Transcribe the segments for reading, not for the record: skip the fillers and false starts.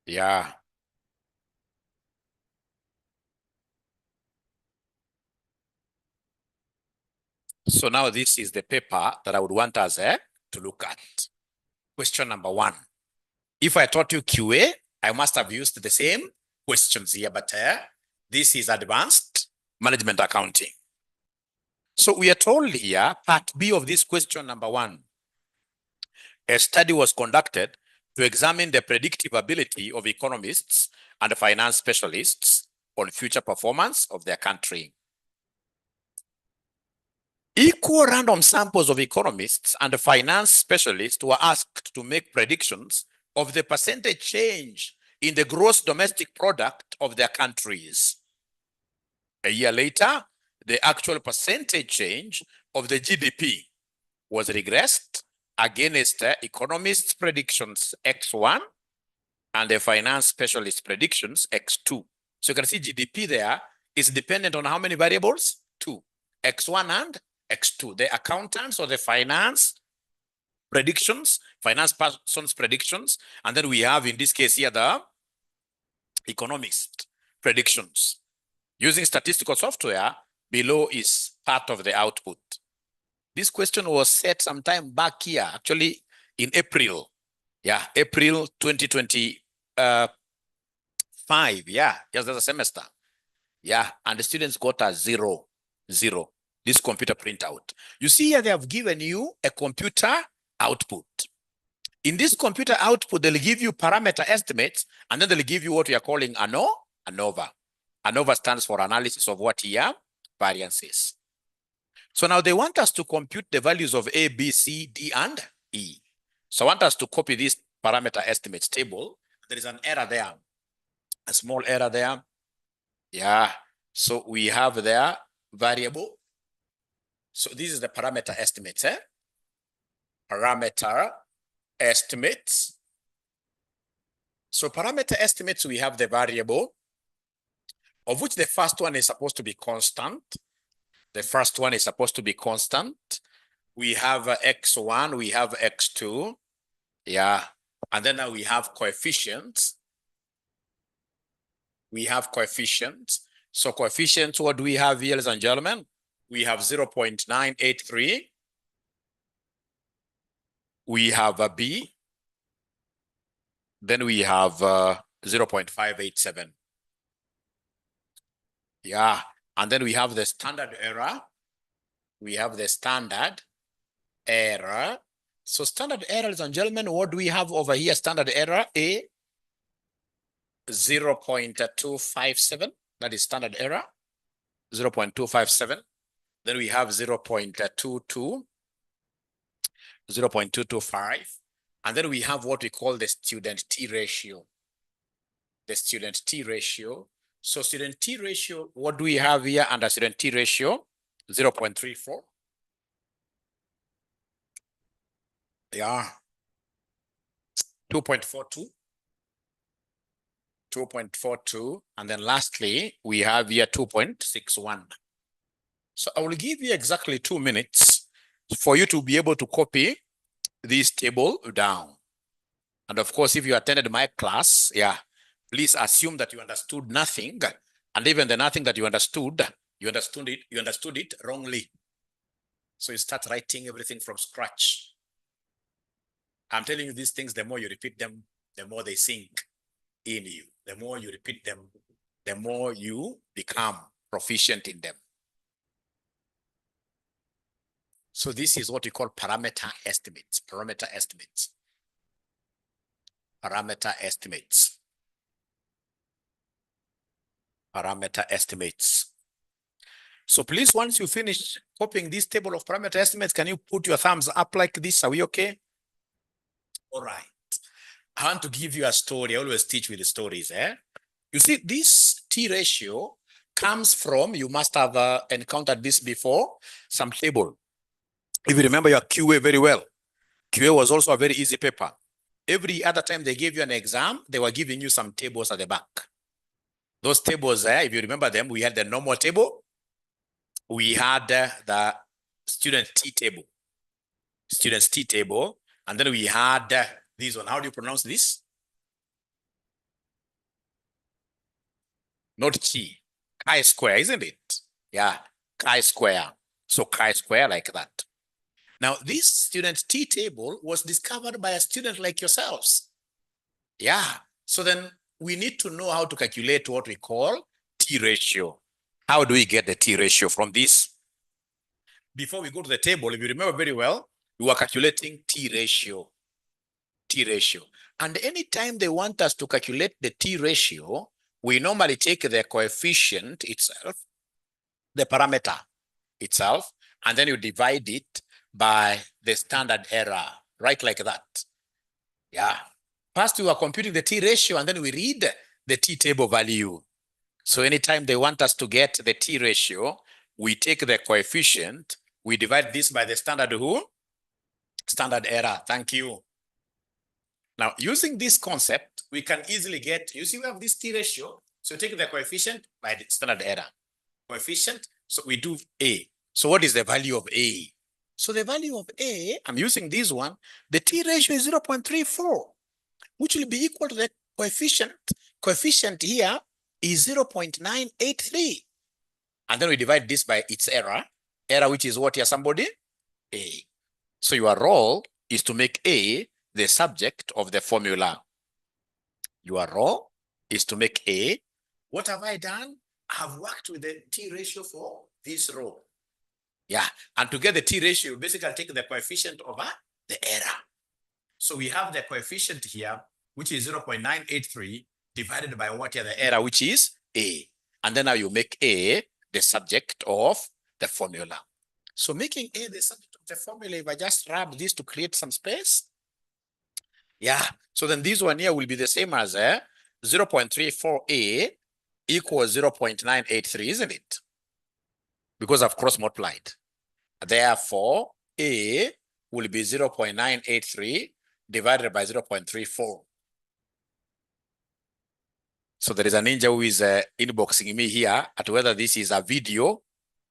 Yeah. So now this is the paper that I would want us to look at. Question number 1. If I taught you QA, I must have used the same questions here, but this is advanced management accounting. So we are told here, part B of this question number 1, a study was conducted to examine the predictive ability of economists and finance specialists on future performance of their country. Equal random samples of economists and finance specialists were asked to make predictions of the percentage change in the gross domestic product of their countries. A year later, the actual percentage change of the GDP was regressed against the economists' predictions X1 and the finance specialists' predictions X2. So you can see GDP there is dependent on how many variables? 2, X1 and X2. The accountants or the finance predictions, finance person's predictions, and then we have in this case here the economist predictions. Using statistical software, below is part of the output. This question was set sometime back here, actually in April. Yeah, April 2025. Yeah, just as a semester. Yeah, and the students got a 0, 0. This computer printout. You see here, they have given you a computer output. In this computer output, they'll give you parameter estimates, and then they'll give you what we are calling ANOVA. ANOVA stands for analysis of what here? Variances. So now they want us to compute the values of A, B, C, D, and E. So I want us to copy this parameter estimates table. There is an error there, a small error there. Yeah, so we have there variable. So this is the parameter estimates, Parameter estimates. So parameter estimates, we have the variable, of which the first one is supposed to be constant. The first one is supposed to be constant. We have X1, we have X2. Yeah, and then now we have coefficients. We have coefficients. So coefficients, what do we have here, ladies and gentlemen? We have 0.983. We have a B. Then we have 0.587. Yeah, and then we have the standard error. We have the standard error. So standard error, ladies and gentlemen, what do we have over here? Standard error, A, 0.257. That is standard error, 0.257. Then we have 0.22, 0.225. And then we have what we call the student T ratio. The student T ratio. So student T ratio, what do we have here under student T ratio? 0.34. Yeah. 2.42. 2.42. And then lastly, we have here 2.61. So I will give you exactly 2 minutes for you to be able to copy this table down. And of course, if you attended my class, yeah, please assume that you understood nothing. And even the nothing that you understood it wrongly. So you start writing everything from scratch. I'm telling you these things, the more you repeat them, the more they sink in you. The more you repeat them, the more you become proficient in them. So this is what we call parameter estimates. Parameter estimates. Parameter estimates. Parameter estimates. So please, once you finish copying this table of parameter estimates, can you put your thumbs up like this? Are we okay? All right. I want to give you a story. I always teach with the stories. You see, this T ratio comes from, you must have encountered this before, some table. If you remember your QA very well, QA was also a very easy paper. Every other time they gave you an exam, they were giving you some tables at the back. Those tables, if you remember them, we had the normal table. We had the student T table. Students T table. And then we had this one. How do you pronounce this? not chi. Chi-square, isn't it? Yeah, chi-square. So chi-square like that. Now, this student T table was discovered by a student like yourselves. Yeah. So then we need to know how to calculate what we call T ratio. How do we get the T ratio from this? Before we go to the table, if you remember very well, we were calculating T ratio. T ratio. And anytime they want us to calculate the T ratio, we normally take the coefficient itself, the parameter itself, and then you divide it by the standard error, right like that. Yeah. First, we are computing the T ratio, and then we read the T table value. So anytime they want us to get the T ratio, we take the coefficient, we divide this by the standard who? Standard error. Thank you. Now, using this concept, we can easily get, you see we have this T ratio, so take the coefficient by the standard error. Coefficient, so we do A. So what is the value of A? So the value of A, I'm using this one, the T ratio is 0.34, which will be equal to the coefficient. Coefficient here is 0.983. And then we divide this by its error. Error, which is what here, somebody? A. So your role is to make A the subject of the formula. Your role is to make A. What have I done? I've worked with the T ratio for this row. Yeah, and to get the T ratio, basically take the coefficient over the error. So we have the coefficient here, which is 0.983 divided by what here, the error, which is A. And then now you make A the subject of the formula. So making A the subject of the formula, if I just rub this to create some space, yeah, so then this one here will be the same as 0.34A equals 0.983, isn't it? Because I've cross multiplied. Therefore, A will be 0.983 divided by 0.34. So there is a ninja who is inboxing me here at whether this is a video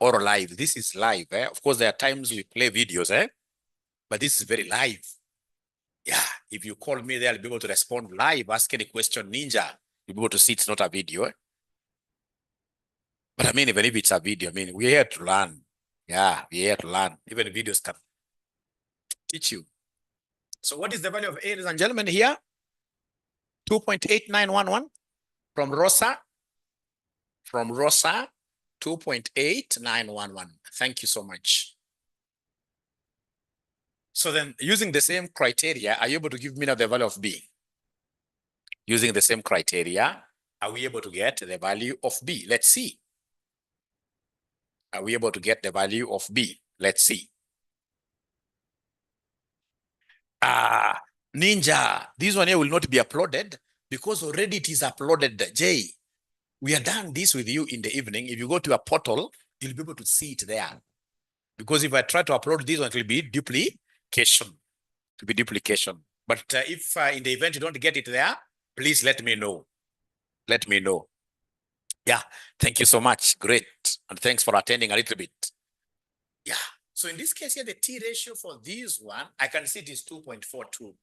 or live. This is live. Of course, there are times we play videos, but this is very live. Yeah, if you call me there, I'll be able to respond live, ask any question, ninja. You'll be able to see it's not a video. But I mean, even if it's a video, I mean, we're here to learn. Yeah, we're here to learn. Even videos can teach you. So what is the value of A, ladies and gentlemen, here? 2.8911 from Rosa. From Rosa, 2.8911. Thank you so much. So then using the same criteria, are you able to give me now the value of B? Using the same criteria, are we able to get the value of B? Let's see. Are we able to get the value of B? Let's see. Ninja, this one here will not be uploaded because already it is uploaded. Jay, we are done this with you in the evening. If you go to a portal, you'll be able to see it there. Because if I try to upload this one, it will be duplication. It will be duplication. But if in the event you don't get it there, please let me know. Let me know. Yeah, thank you so much. Great. And thanks for attending a little bit. Yeah. So in this case here, the T ratio for this one, I can see it is 2.42.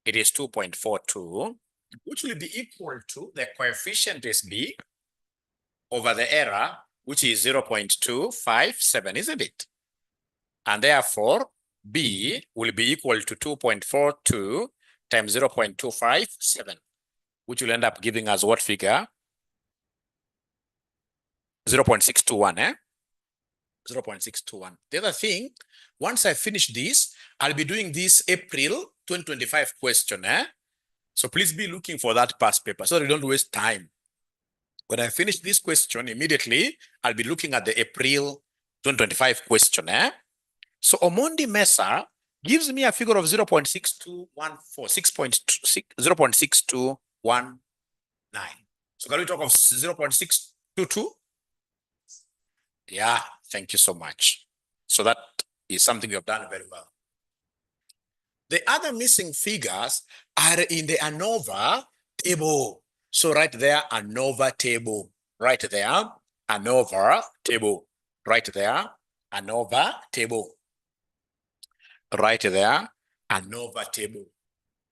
It is 2.42, which will be equal to the coefficient is B over the error, which is 0.257, isn't it? And therefore, B will be equal to 2.42 times 0.257, which will end up giving us what figure? 0.621, 0.621. The other thing, once I finish this, I'll be doing this April 2025 question. So please be looking for that past paper so that you don't waste time. When I finish this question, immediately, I'll be looking at the April 2025 question. So Omondi Mesa gives me a figure of 0.6214, 0.6219. So can we talk of 0.622? Yeah, thank you so much. So that is something you have done very well. The other missing figures are in the ANOVA table. So right there, ANOVA table. Right there, ANOVA table. Right there, ANOVA table. Right there, ANOVA table.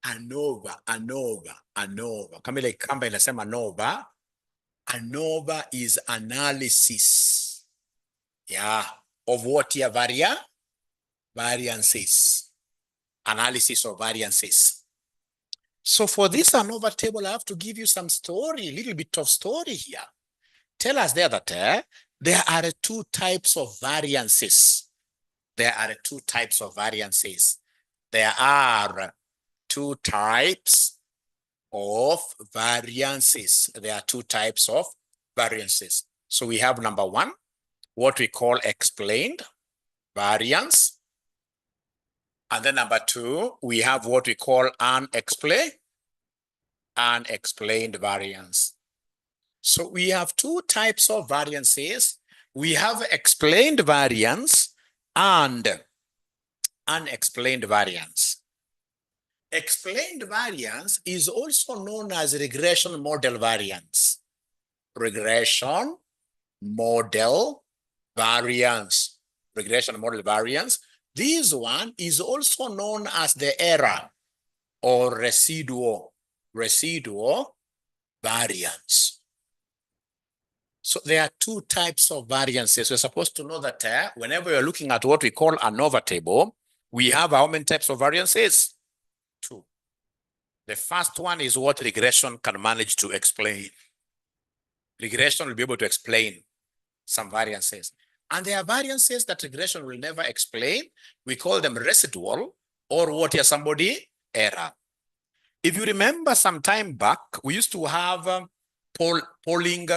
ANOVA. Kama ile kamba inasema ANOVA. ANOVA is analysis, yeah, of what here? Variances. Analysis of variances. So for this ANOVA table, I have to give you some story, a little bit of story here. Tell us there that there are two types of variances. There are two types of variances. There are two types of variances. There are two types of variances. So we have number one, what we call explained variance. And then number two, we have what we call unexplained variance. So we have two types of variances. We have explained variance and unexplained variance. Explained variance is also known as regression model variance. Regression model variance. Regression model variance. This one is also known as the error or residual variance. So there are two types of variances. We're supposed to know that whenever you're looking at what we call ANOVA table, we have how many types of variances? Two. The first one is what regression can manage to explain. Regression will be able to explain some variances. And there are variances that regression will never explain. We call them residual or what here somebody error. If you remember some time back, we used to have polling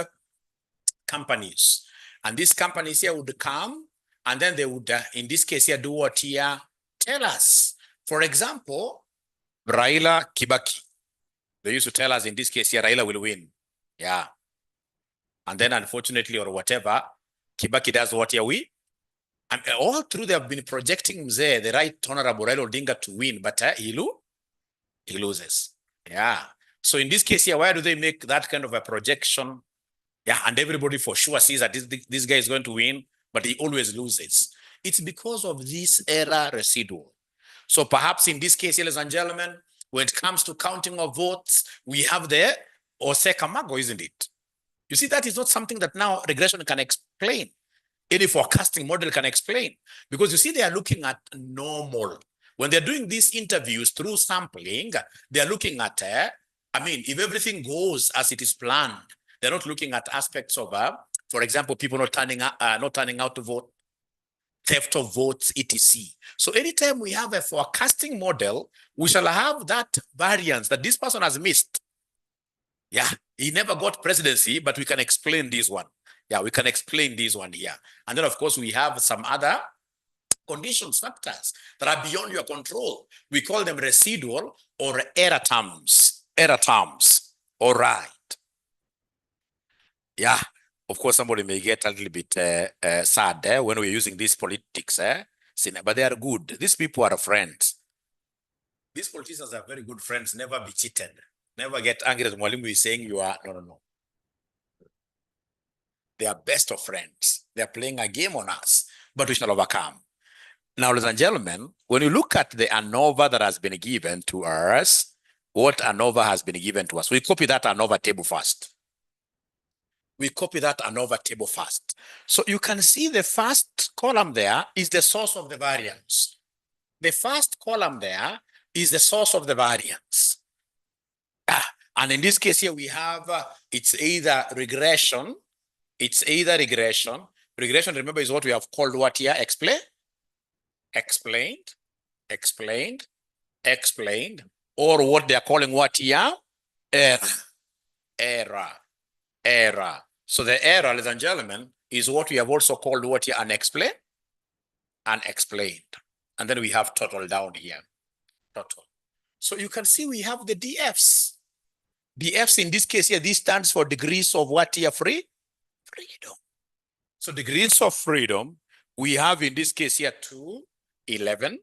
companies. And these companies here would come and then they would, in this case here, do what here? Tell us. For example, Raila Kibaki. They used to tell us in this case here, Raila will win. Yeah. And then unfortunately or whatever, Kibaki does what here we? And all through they have been projecting Mzee, the right honorable Raila Odinga to win, but he loses. Yeah. So in this case here, why do they make that kind of a projection? Yeah, and everybody for sure sees that this guy is going to win, but he always loses. It's because of this error residual. So perhaps in this case, ladies and gentlemen, when it comes to counting of votes, we have the 𝐂𝐨𝐿𝐴𝐻𝒄𝒂𝒍, isn't it? You see, that is not something that now regression can explain. Any forecasting model can explain. Because you see, they are looking at normal. When they're doing these interviews through sampling, they're looking at, if everything goes as it is planned, they're not looking at aspects of, for example, people not turning out to vote, theft of votes, etc. So anytime we have a forecasting model, we shall have that variance that this person has missed. Yeah, he never got presidency, but we can explain this one. Yeah, we can explain this one here. And then, of course, we have some other conditions, factors that are beyond your control. We call them residual or error terms. Error terms. All right. Yeah, of course, somebody may get a little bit sad when we're using these politics, but they are good. These people are friends. These politicians are very good friends, never be cheated. Never get angry that Mwalimu is saying you are, no. They are best of friends. They are playing a game on us, but we shall overcome. Now, ladies and gentlemen, when you look at the ANOVA that has been given to us, what ANOVA has been given to us, we copy that ANOVA table first. So you can see the first column there is the source of the variance. The first column there is the source of the variance. And in this case here, we have, it's either regression. Regression, remember, is what we have called what here? Explained, or what they are calling what here? Error. So the error, ladies and gentlemen, is what we have also called what here? Unexplained. And then we have total down here. Total. So you can see we have the DFs. DFs in this case here, this stands for degrees of what here? Freedom. So degrees of freedom, we have in this case here 2, 11,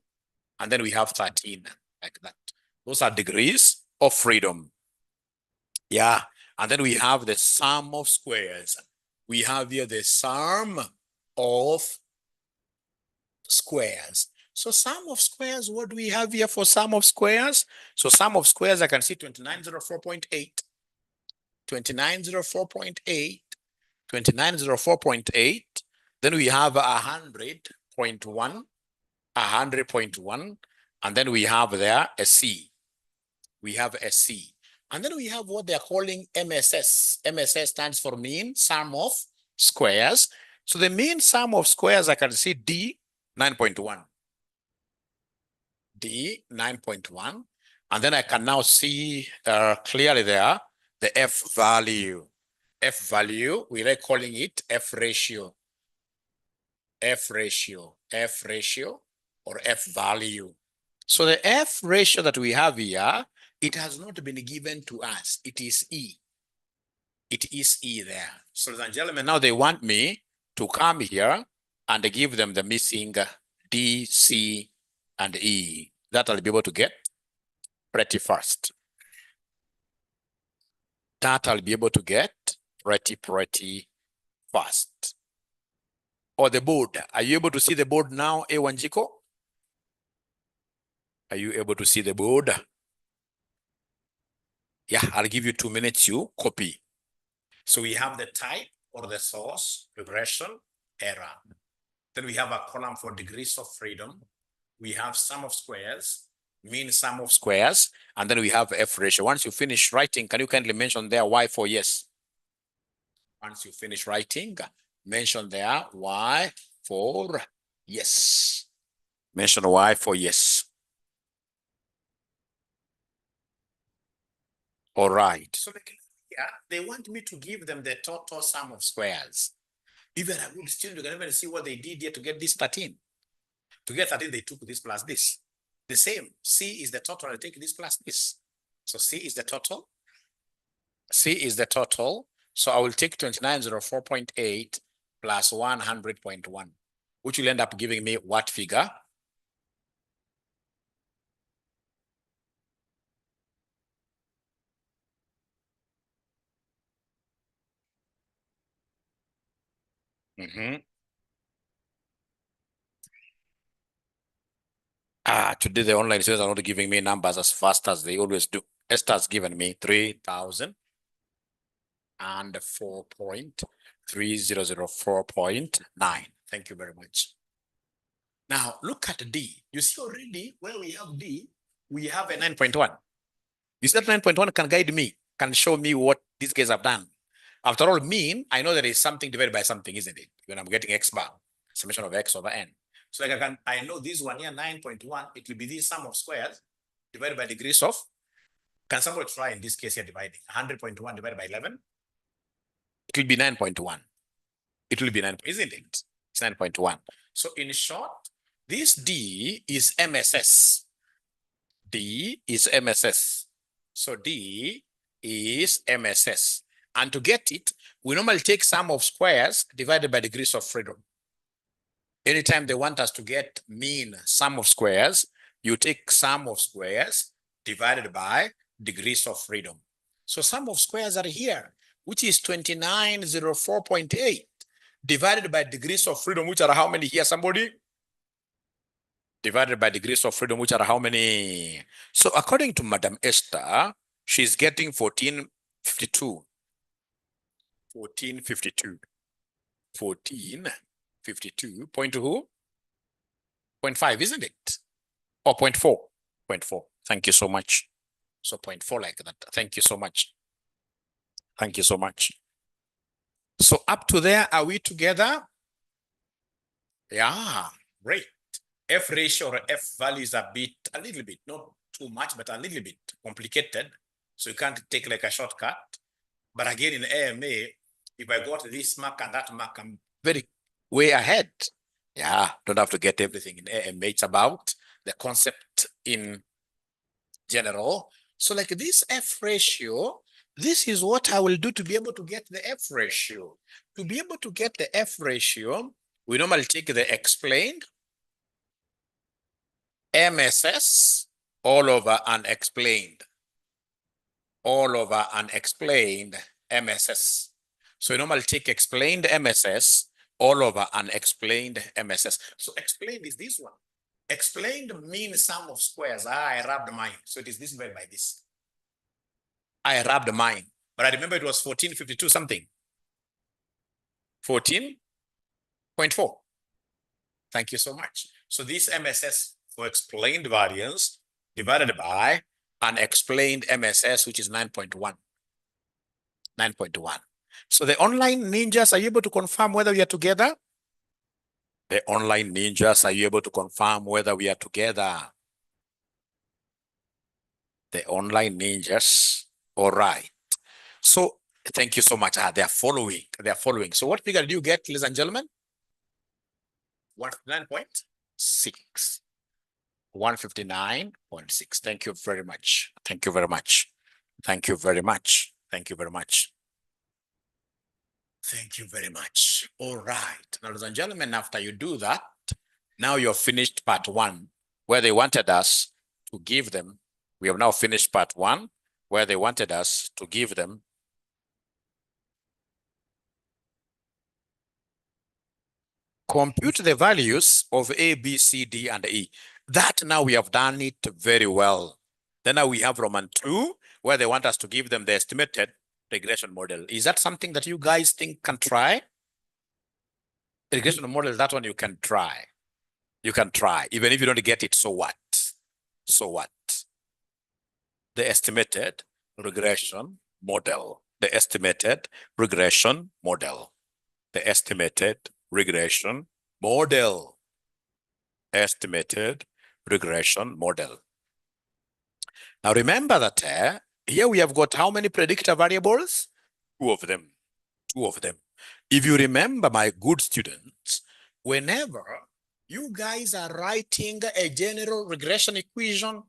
and then we have 13, like that. Those are degrees of freedom. Yeah. And then we have the sum of squares. We have here the sum of squares. So sum of squares, what do we have here for sum of squares? So sum of squares, I can see 2904.8. 2904.8, 2904.8. Then we have 100.1, 100.1, and then we have there a C. We have a C. And then we have what they're calling MSS. MSS stands for mean sum of squares. So the mean sum of squares, I can see D, 9.1. D, 9.1. And then I can now see clearly there the F value. F value, we like calling it F ratio. F ratio, F ratio, or F value. So the F ratio that we have here, it has not been given to us. It is E. It is E there. So ladies and gentlemen, now they want me to come here and give them the missing D, C, and E. That I'll be able to get pretty fast. That I'll be able to get pretty fast. Or the board. Are you able to see the board now, A1Jiko? Are you able to see the board? Yeah, I'll give you 2 minutes, you copy. So we have the type or the source, regression, error. Then we have a column for degrees of freedom. We have sum of squares, mean sum of squares, and then we have F ratio. Once you finish writing, can you kindly mention there Y for yes? Once you finish writing, mention there Y for yes. Mention Y for yes. All right. So they want me to give them the total sum of squares. Even a good student, you can even see what they did here to get this 13. To get 13, they took this plus this. The same. C is the total. I take this plus this. So C is the total. C is the total. So I will take 2904.8 plus 100.1, which will end up giving me what figure? Today the online students are not giving me numbers as fast as they always do. Esther's given me 3,004.3004.9. Thank you very much. Now look at D. You see already when we have D, we have a 9.1. You see that 9.1 can guide me, can show me what these guys have done. After all, mean, I know there is something divided by something, isn't it? When I'm getting X bar, summation of X over N. So like I know this one here, 9.1, it will be the sum of squares divided by degrees of, can someone try in this case here dividing 100.1 divided by 11? It will be 9.1. It will be 9, isn't it? It's 9.1. So in short, this D is MSS. D is MSS. So D is MSS. And to get it, we normally take sum of squares divided by degrees of freedom. Anytime they want us to get mean sum of squares, you take sum of squares divided by degrees of freedom. So sum of squares are here, which is 2904.8 divided by degrees of freedom, which are how many here, somebody? Divided by degrees of freedom, which are how many? So according to Madam Esther, she's getting 1452. 1452. 1452. Point to who? 0.5, isn't it? Or 0.4? 0.4. Thank you so much. So 0.4 like that. Thank you so much. Thank you so much. So up to there, are we together? Yeah, great. F ratio or F value is a little bit, not too much, but a little bit complicated. So you can't take like a shortcut. But again, in AMA, if I got this mark and that mark, I'm very way ahead. Yeah, don't have to get everything in AMA. It's about the concept in general. So like this F ratio, this is what I will do to be able to get the F ratio. To be able to get the F ratio, we normally take the explained MSS all over unexplained. All over unexplained MSS. So we normally take explained MSS all over unexplained MSS. So explained is this one. Explained means sum of squares. I rubbed mine. So it is this divided by this. I rubbed mine. But I remember it was 1452 something. 14.4. Thank you so much. So this MSS for explained variance divided by unexplained MSS, which is 9.1. 9.1. So the online ninjas, are you able to confirm whether we are together? The online ninjas, are you able to confirm whether we are together? The online ninjas. All right. So thank you so much. They are following. They are following. So what figure do you get, ladies and gentlemen? 159.6. 159.6. Thank you very much. Thank you very much. Thank you very much. Thank you very much. Thank you very much. All right. Now, ladies and gentlemen, after you do that, now you're finished part one, where they wanted us to give them. We have now finished part one, where they wanted us to give them compute the values of A, B, C, D, and E. That now we have done it very well. Then now we have Roman 2, where they want us to give them the estimated regression model. Is that something that you guys think can try? Regression model, that one you can try. You can try. Even if you don't get it, so what? So what? The estimated regression model. The estimated regression model. The estimated regression model. Estimated regression model. Now remember that here we have got how many predictor variables? 2 of them. 2 of them. If you remember, my good students, whenever you guys are writing a general regression equation,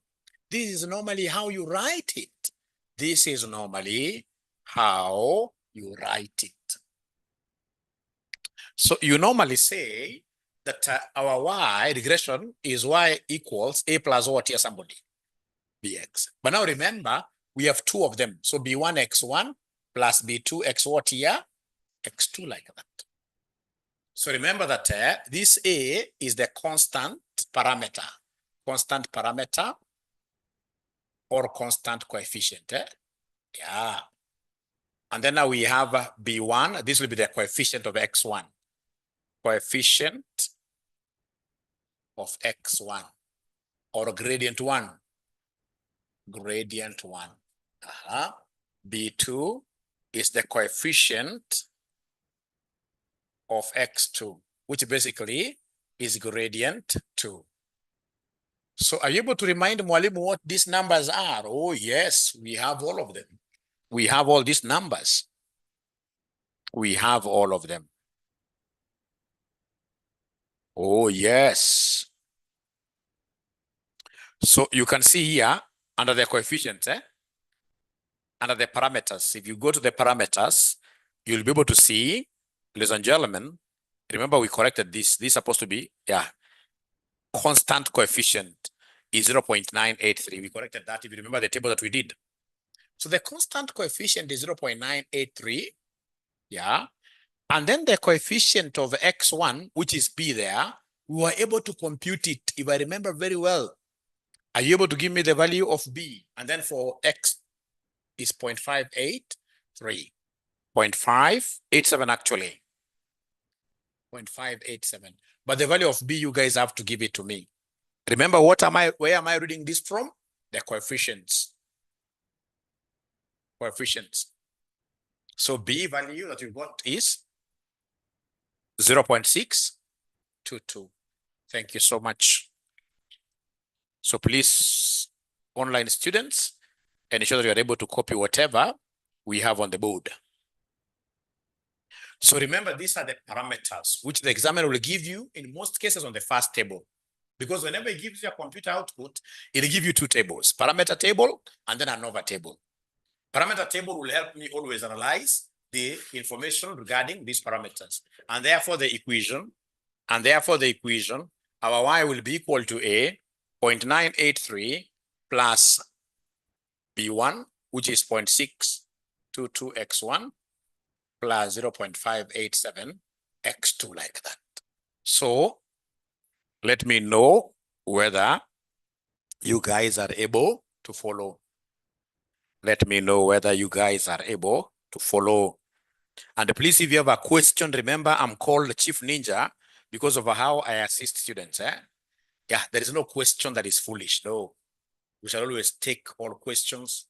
this is normally how you write it. This is normally how you write it. So you normally say that our y regression is y equals a plus what here, somebody? Bx. But now remember, we have 2 of them. So b1 x1 plus b2 x what here? X2, like that. So remember that this a is the constant parameter or constant coefficient. Yeah. And then now we have b1. This will be the coefficient of x1. Coefficient of x1 or gradient 1. Gradient 1. b2 is the coefficient of x2, which basically is gradient 2. So are you able to remind Mwalimu what these numbers are? Oh, yes, we have all of them. We have all these numbers. We have all of them. Oh, yes. So you can see here under the coefficients, under the parameters. If you go to the parameters, you'll be able to see, ladies and gentlemen, remember we corrected this. This is supposed to be, constant coefficient is 0.983. We corrected that if you remember the table that we did. So the constant coefficient is 0.983. And then the coefficient of x1, which is b there, we were able to compute it, if I remember very well. Are you able to give me the value of b? And then for x is 0.583. 0.587 actually. 0.587. But the value of b, you guys have to give it to me. Remember, where am I reading this from? The coefficients. Coefficients. So b value that you got is 0.622. Thank you so much. So please, online students, ensure that you are able to copy whatever we have on the board. So remember, these are the parameters which the examiner will give you in most cases on the first table. Because whenever it gives you a computer output, it'll give you 2 tables, parameter table and then ANOVA table. Parameter table will help me always analyze the information regarding these parameters. And therefore the equation, our y will be equal to a 0.983 plus b1, which is 0.622 x1 plus 0.587 x2, like that. So let me know whether you guys are able to follow. let me know whether you guys are able to follow. And please, if you have a question, remember I'm called Chief Ninja because of how I assist students. Yeah, there is no question that is foolish. No, we shall always take all questions.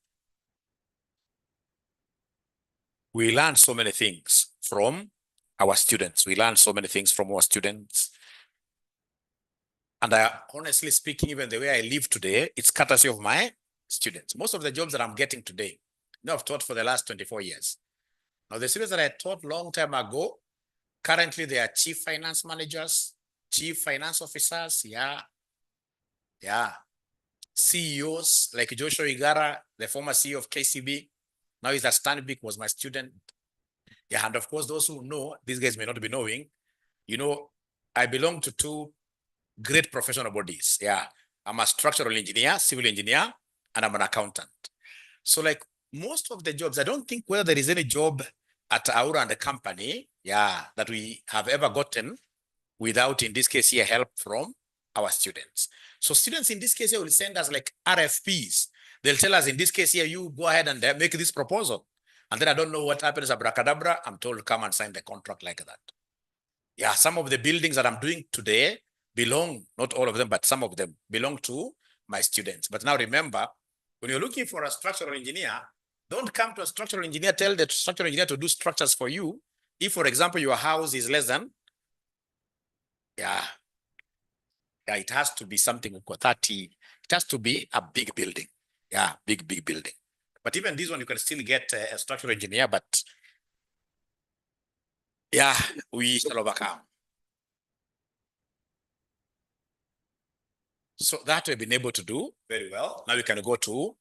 We learn so many things from our students. We learn so many things from our students. And honestly speaking, even the way I live today, it's courtesy of my students. Most of the jobs that I'm getting today, I've taught for the last 24 years. Now, the students that I taught long time ago, currently they are chief finance managers, chief finance officers, yeah, CEOs like Joshua Igara, the former CEO of KCB, now he's at Stanbic, was my student. Yeah, and of course, those who know, these guys may not be knowing, I belong to two great professional bodies. Yeah, I'm a structural engineer, civil engineer, and I'm an accountant. So like most of the jobs, I don't think whether there is any job at Aura and the company, that we have ever gotten without, in this case here, help from our students. So students in this case here will send us like RFPs. They'll tell us, in this case here, you go ahead and make this proposal. And then I don't know what happens, abracadabra, I'm told come and sign the contract like that. Yeah, some of the buildings that I'm doing today belong, not all of them, but some of them belong to my students. But now remember, when you're looking for a structural engineer, don't come to a structural engineer, tell the structural engineer to do structures for you. If, for example, your house is less than, it has to be something 30, it has to be a big building. Yeah, big building. But even this one, you can still get a structural engineer, but yeah, we shall overcome. So that we've been able to do very well. Now we can go to,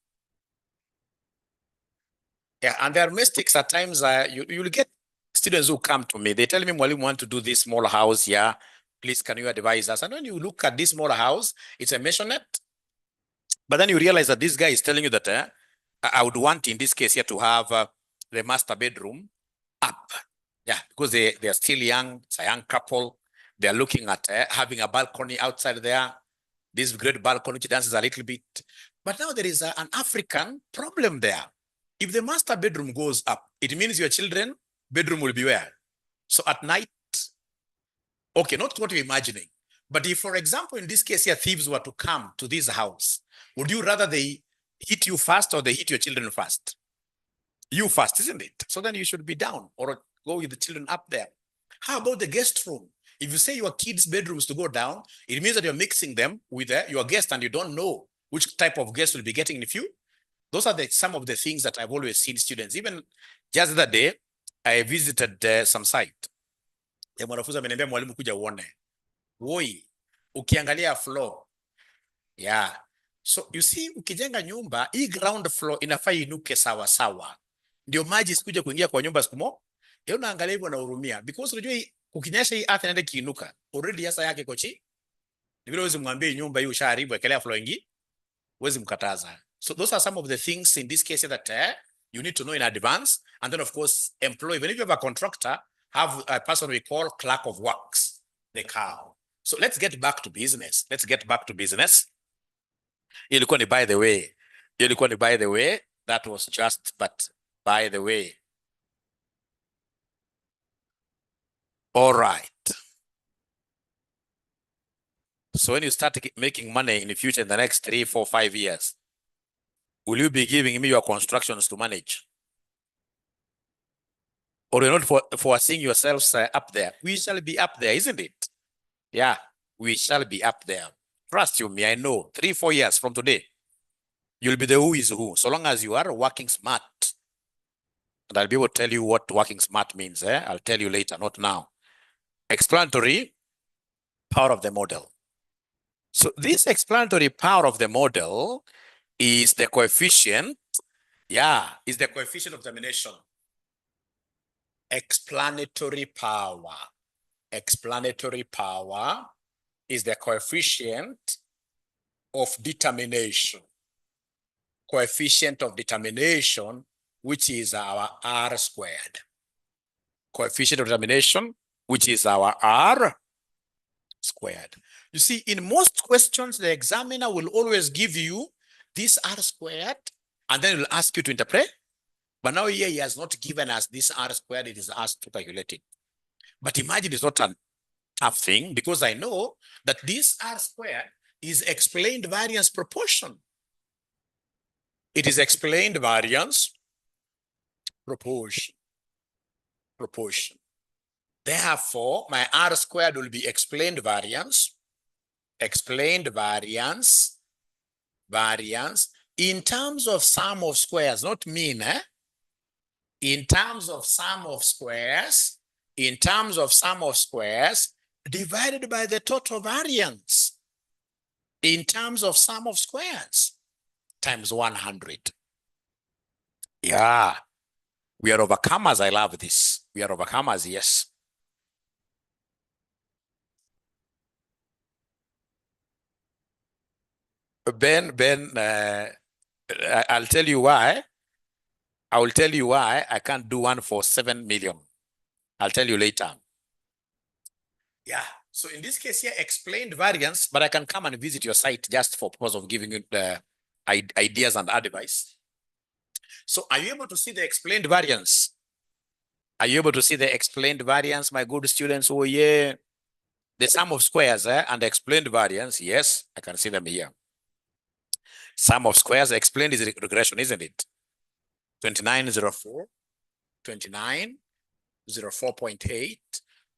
and there are mistakes at times. You'll get students who come to me, they tell me, Mwalimu, want to do this small house here. Please, can you advise us? And when you look at this small house, it's a maisonette. But then you realize that this guy is telling you that I would want, in this case here, to have the master bedroom up. Yeah, because they are still young. It's a young couple. They're looking at having a balcony outside there. This great balcony which dances a little bit. But now there is an African problem there. If the master bedroom goes up, it means your children bedroom will be where? So at night, okay, not what you're imagining. But if, for example, in this case here, thieves were to come to this house, would you rather they hit you first or they hit your children first? You first, isn't it? So then you should be down or go with the children up there. How about the guest room? If you say your kids' bedrooms to go down, it means that you're mixing them with your guest and you don't know which type of guest will be getting in a few. Those are some of the things that I've always seen students. Even just the other day, I visited some site. Mwanafunzi ameniambia, mwalimu, kuja uone. Woi, ukiangalia floor. Yeah. So you see, ukijenga nyumba, hii ground floor inafaa inuke sawa sawa. Ndio maji sikuje kuingia kwa nyumba siku moja. Unaangalia hivyo na hurumia. Because unajua ukinyesha hii earth inaenda kiinuka. Already yasa yake kochi. Ni vile uwezi mwambie nyumba hii ushaharibu ekelea floor ingi. Uwezi mkataza. So those are some of the things in this case that you need to know in advance. And then of course, employ, even if you have a contractor, have a person we call clerk of works, the cow. So let's get back to business. Ilikuwa ni by the way. That was just, but by the way. All right. So when you start making money in the future, in the next 3, 4, 5 years, will you be giving me your constructions to manage? Or you're not foreseeing yourselves up there? We shall be up there, isn't it? Yeah, we shall be up there. Trust you me, I know 3, 4 years from today, you'll be the who is who, so long as you are working smart. And I'll be able to tell you what working smart means. I'll tell you later, not now. Explanatory power of the model. So this explanatory power of the model is the coefficient. Yeah, is the coefficient of determination. Explanatory power. Explanatory power is the coefficient of determination. Coefficient of determination, which is our R squared. Coefficient of determination, which is our R squared. You see, in most questions, the examiner will always give you this R squared And then it will ask you to interpret. But now here he has not given us this R squared, it is asked to calculate it. But imagine it's not a tough thing, because I know that this R squared is explained variance proportion. It is explained variance proportion. Therefore, my R squared will be explained variance in terms of sum of squares, not mean, in terms of sum of squares, divided by the total variance in terms of sum of squares times 100. Yeah, we are overcomers. I love this. We are overcomers, yes. Ben, I'll tell you why. I will tell you why I can't do one for 7 million. I'll tell you later. Yeah. So in this case here, explained variance, but I can come and visit your site just for purpose of giving you the ideas and advice. So are you able to see the explained variance? Are you able to see the explained variance, my good students? Oh yeah. The sum of squares and the explained variance. Yes, I can see them here. Sum of squares explained is regression, isn't it? 2904, 2904.8,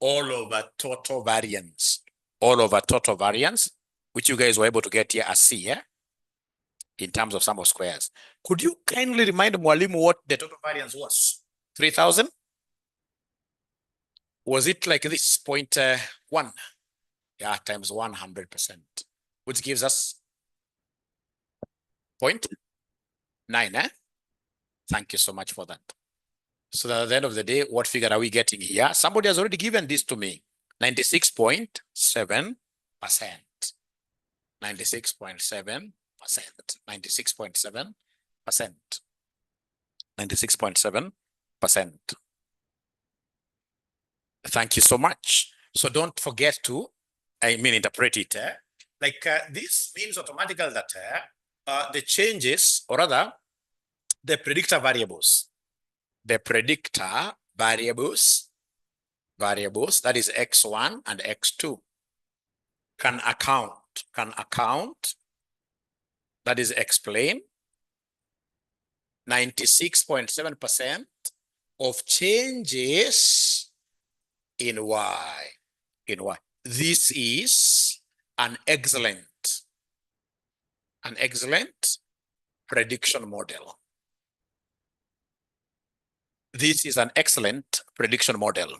all over total variance. All over total variance, which you guys were able to get here as C, yeah? In terms of sum of squares. Could you kindly remind Mwalimu what the total variance was? 3,000? Was it like this, 0.1? Yeah, times 100%, which gives us 0.9, eh? Thank you so much for that. So at the end of the day, what figure are we getting here? Somebody has already given this to me. 96.7%. 96.7%. 96.7%. 96.7%. Thank you so much. So don't forget to, interpret it. This means automatically that the changes, or rather, the predictor variables, that is X1 and X2, can account, that is explain 96.7% of changes in Y. This is an excellent prediction model. This is an excellent prediction model.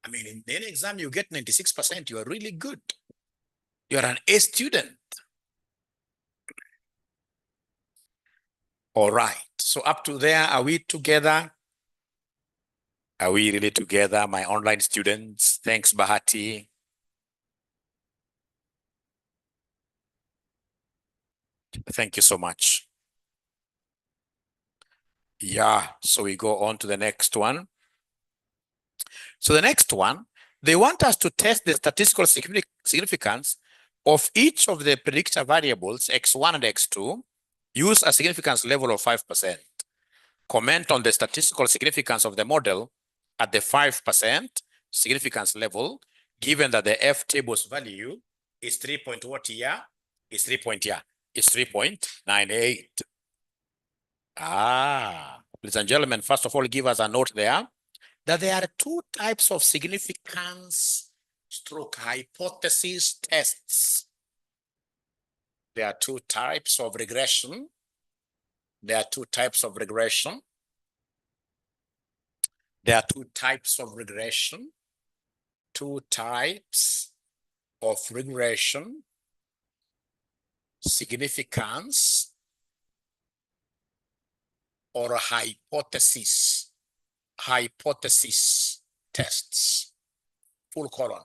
I mean, in any exam you get 96%, you are really good. You are an A student. All right. So up to there, are we together? Are we really together, my online students? Thanks, Bahati. Thank you so much. Yeah, so we go on to the next one. So the next one, they want us to test the statistical significance of each of the predictor variables, X1 and X2, use a significance level of 5%. Comment on the statistical significance of the model at the 5% significance level, given that the F table's value is 3.98. Ladies and gentlemen, first of all, give us a note there that there are two types of significance stroke hypothesis tests. There are two types of regression. Two types of regression, significance or hypothesis tests, full colon.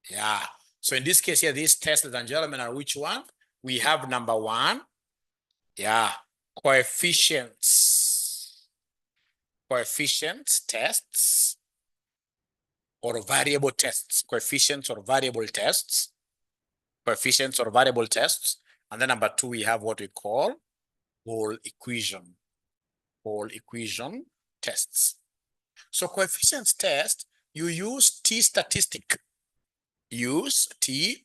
Yeah. So in this case here, these tests, ladies and gentlemen, are which one? We have number one, yeah, coefficients tests or variable tests, coefficients or variable tests. coefficients or variable tests. And then number 2, we have what we call whole equation tests. So coefficients test, you use T statistic. Use T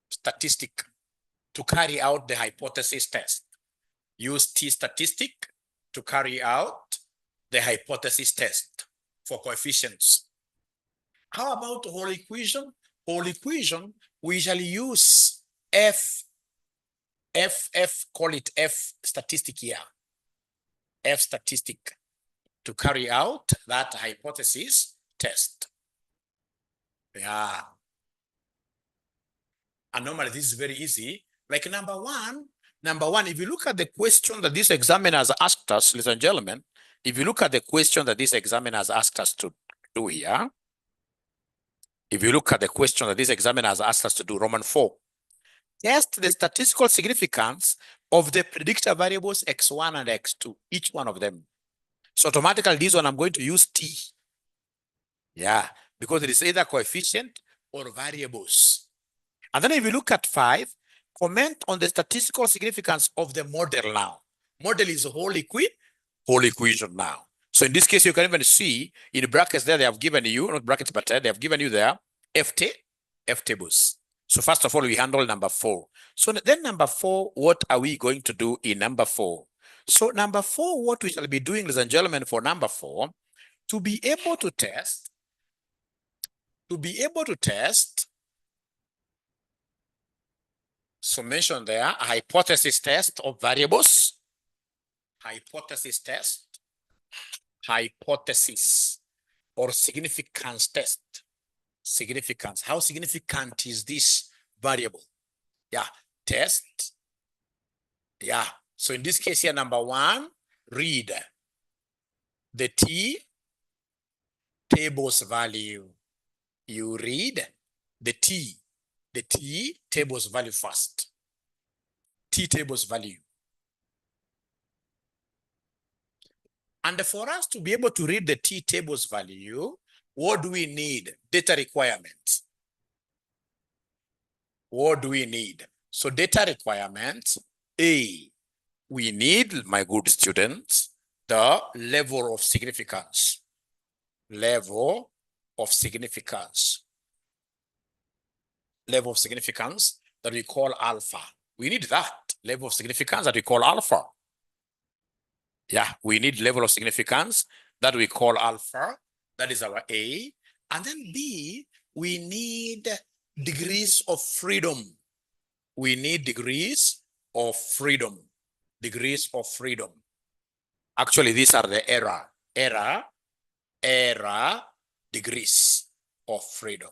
statistic to carry out the hypothesis test. Use T statistic to carry out the hypothesis test for coefficients. How about whole equation? Whole equation, we shall use call it F statistic here. F statistic to carry out that hypothesis test. Yeah. And normally this is very easy. Like number one, if you look at the question that this examiner has asked us, ladies and gentlemen, if you look at the question that this examiner has asked us to do here, if you look at the question that this examiner has asked us to do, Roman 4, test the statistical significance of the predictor variables x1 and x2, each one of them. So automatically this one I'm going to use T. Yeah, because it is either coefficient or variables. And then if you look at 5, comment on the statistical significance of the model now. Model is a whole equation now. So in this case, you can even see in brackets there, they have given you, not brackets, but they have given you there F tables. So first of all, we handle number 4. So then number 4, what are we going to do in number 4? So number 4, what we shall be doing, ladies and gentlemen, for number 4, to be able to test, so mention there, a hypothesis test of variables, hypothesis or significance test. Significance. How significant is this variable? Yeah, test. Yeah. So in this case here, number 1, read the T tables value. You read the T tables value first. T tables value. And for us to be able to read the T tables value, what do we need? Data requirements. What do we need? So data requirements, A, we need, my good students, the level of significance. Level of significance that we call alpha. We need that level of significance that we call alpha. Yeah, we need level of significance that we call alpha. That is our A. And then B, we need degrees of freedom. We need degrees of freedom. Degrees of freedom. Actually, these are the error degrees of freedom.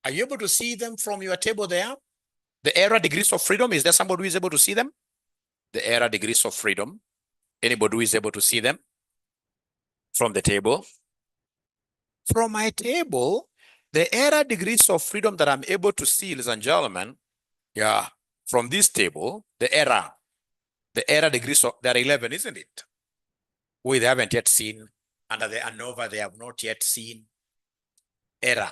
Are you able to see them from your table there? The error degrees of freedom, is there somebody who is able to see them? The error degrees of freedom. Anybody who is able to see them from the table? From my table, the error degrees of freedom that I'm able to see, ladies and gentlemen, yeah, from this table, the error degrees of, there are 11, isn't it? We haven't yet seen. Under the ANOVA, they have not yet seen error.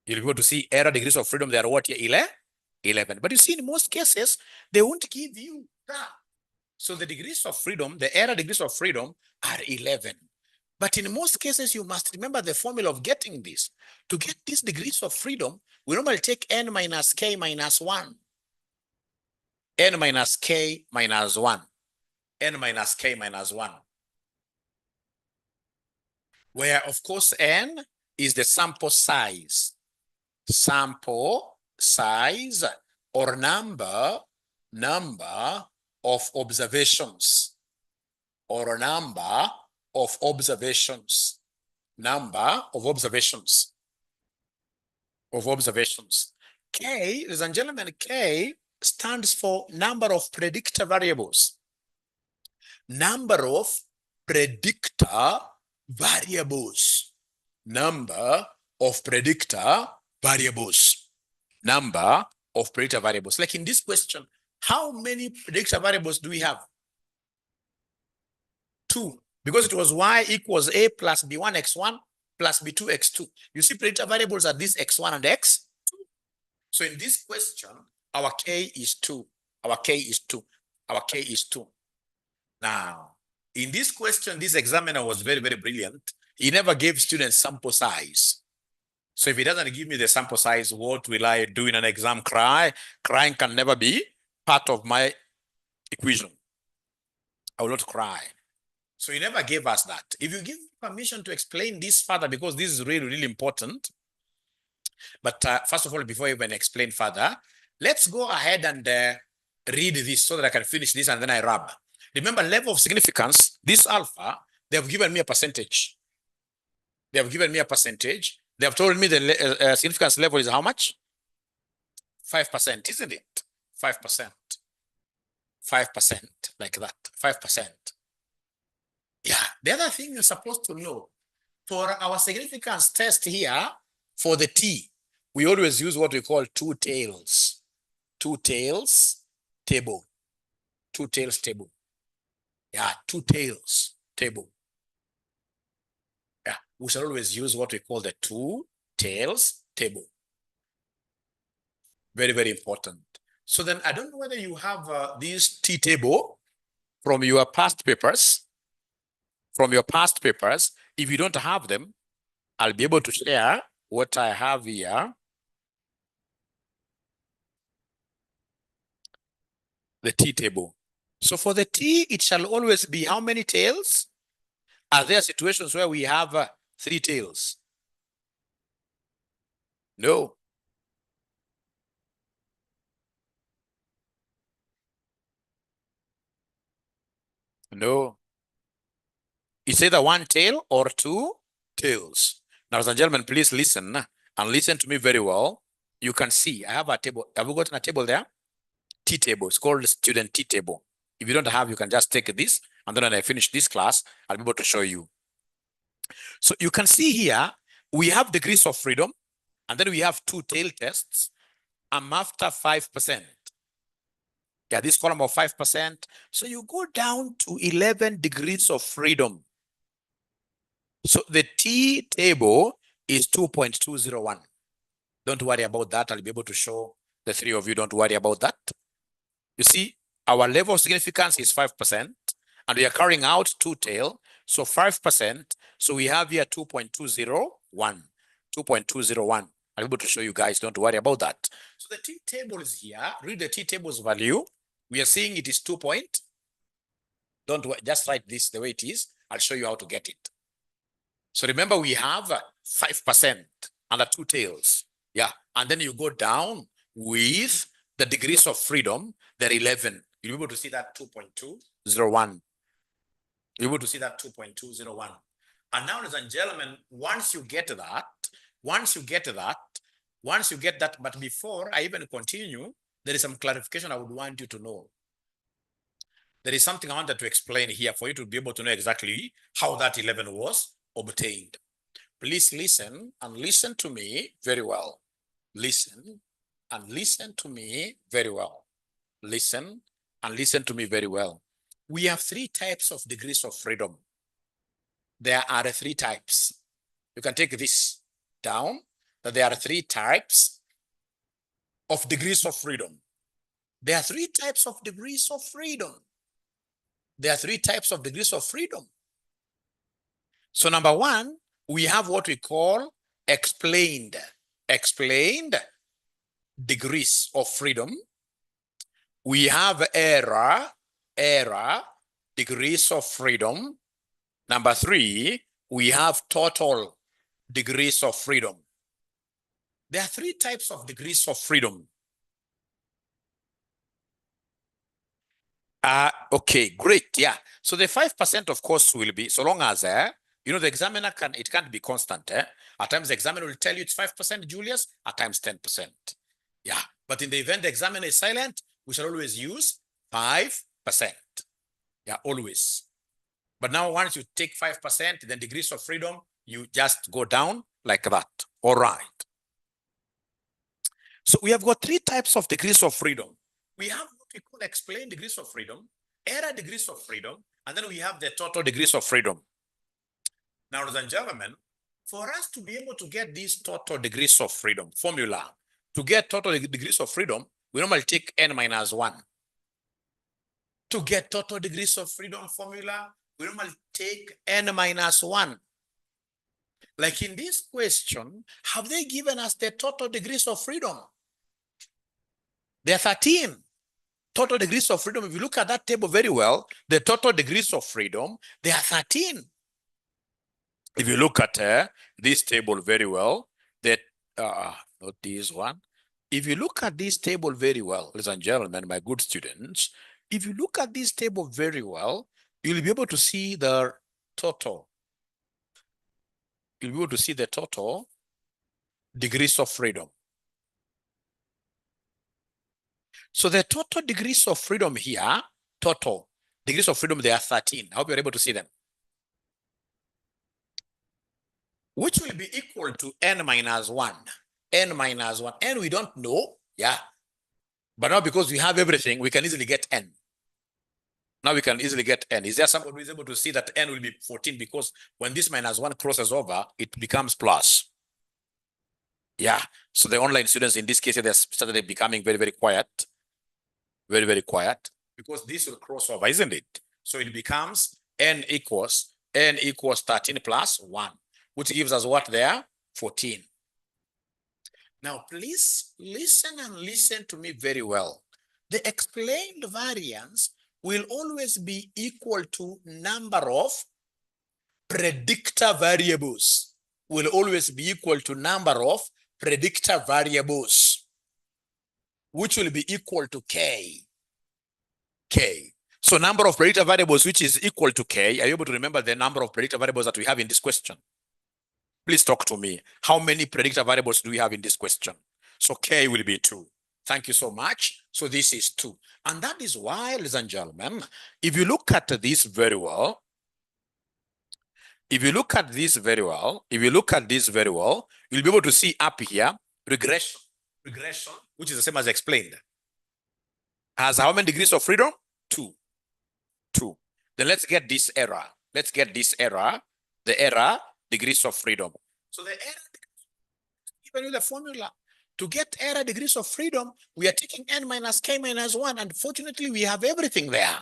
You'll be able to see error degrees of freedom, they are what here? 11. But you see, in most cases, they won't give you that. So the degrees of freedom, the error degrees of freedom are 11. But in most cases, you must remember the formula of getting this. To get these degrees of freedom, we normally take n minus k minus 1. N minus k minus 1. N minus k minus 1. Where, of course, n is the sample size. Sample size or number of observations. Or a number of observations. Number of observations. K, ladies and gentlemen, K stands for number of predictor variables. Number of predictor variables. Number of predictor variables. Number of predictor variables. Like in this question, how many predictor variables do we have? 2. Because it was y equals a plus b1 x1 plus b2 x2. You see predictor variables are these x1 and x2. So in this question, our K is 2. Our K is 2. Our K is 2. Now, in this question, this examiner was very, very brilliant. He never gave students sample size. So if he doesn't give me the sample size, what will I do in an exam? Cry? Crying can never be part of my equation. I will not cry. So he never gave us that. If you give permission to explain this further, because this is really, really important. But first of all, before I even explain further, let's go ahead and read this so that I can finish this and then I rub. Remember, level of significance, this alpha, they have given me a percentage. They have given me a percentage. They have told me the significance level is how much? 5%, isn't it? 5%. 5%, like that, 5%. Yeah, the other thing you're supposed to know, for our significance test here, for the T, we always use what we call two tails. Two tails table. Two tails table. Yeah, two tails table. Yeah, we shall always use what we call the two tails table. Very, very important. So then I don't know whether you have this T table from your past papers. From your past papers. If you don't have them, I'll be able to share what I have here. The T table. So for the T, it shall always be how many tails? Are there situations where we have 3 tails? No. No. It's either 1 tail or 2 tails. Now, ladies and gentlemen, please listen and listen to me very well. You can see I have a table. Have you gotten a table there? T table. It's called student T table. If you don't have, you can just take this, and then when I finish this class, I'll be able to show you. So you can see here, we have degrees of freedom, and then we have 2 tail tests. I'm after 5%. Yeah, this column of 5%. So you go down to 11 degrees of freedom. So the T table is 2.201. Don't worry about that. I'll be able to show the 3 of you. Don't worry about that. You see, our level of significance is 5%, and we are carrying out 2 tail. So 5%. So we have here 2.201. 2.201. I'll be able to show you guys. Don't worry about that. So the T table is here. Read the T table's value. We are seeing it is 2 point. Don't just write this the way it is. I'll show you how to get it. So remember, we have 5% under 2 tails. Yeah. And then you go down with the degrees of freedom. They're 11. You'll be able to see that 2.201. You'll be able to see that 2.201. And now, ladies and gentlemen, once you get that, but before I even continue, there is some clarification I would want you to know. There is something I wanted to explain here for you to be able to know exactly how that 11 was obtained. Please listen and listen to me very well. Listen and listen to me very well. Listen and listen to me very well. We have 3 types of degrees of freedom. There are 3 types. You can take this down, that there are 3 types of degrees of freedom. There are 3 types of degrees of freedom. There are 3 types of degrees of freedom. So number 1, we have what we call explained degrees of freedom. We have error degrees of freedom. Number 3, we have total degrees of freedom. There are 3 types of degrees of freedom. Okay, great. Yeah. So the 5%, of course, will be, so long as, you know, the examiner it can't be constant. At times, the examiner will tell you it's 5%, Julius, at times 10%. Yeah. But in the event the examiner is silent, we shall always use 5%. Yeah, always. But now, once you take 5%, then degrees of freedom, you just go down like that. All right. So we have got 3 types of degrees of freedom. We have what we call explained degrees of freedom, error degrees of freedom, and then we have the total degrees of freedom. Now, ladies and gentlemen, for us to be able to get these total degrees of freedom formula, To get total degrees of freedom, we normally take n minus 1. To get total degrees of freedom formula, we normally take n minus 1. Like in this question, have they given us the total degrees of freedom? There are 13 total degrees of freedom. If you look at that table very well, the total degrees of freedom, there are 13. If you look at this table very well, that not this one. If you look at this table very well, ladies and gentlemen, my good students, if you look at this table very well, you'll be able to see the total. You'll be able to see the total degrees of freedom. So the total degrees of freedom here, total degrees of freedom, there are 13. I hope you're able to see them. Which will be equal to n minus 1. N minus 1. N we don't know, yeah. But now because we have everything, we can easily get n. Now we can easily get n. Is there somebody who is able to see that n will be 14? Because when this minus 1 crosses over, it becomes plus. Yeah. So the online students in this case, they started becoming very, very quiet. Very, very quiet. Because this will cross over, isn't it? So it becomes n equals 13 plus 1. Which gives us what there? 14. Now, please listen and listen to me very well. The explained variance will always be equal to number of predictor variables. Will always be equal to number of predictor variables, which will be equal to k. K. So number of predictor variables, which is equal to k. Are you able to remember the number of predictor variables that we have in this question? Please talk to me. How many predictor variables do we have in this question? So k will be 2. Thank you so much. So this is 2. And that is why, ladies and gentlemen, if you look at this very well, you'll be able to see up here, regression, which is the same as explained, has how many degrees of freedom? 2. Then let's get this error. The error degrees of freedom. So the error, given you the formula. To get error degrees of freedom, we are taking n minus k minus 1, and fortunately we have everything there.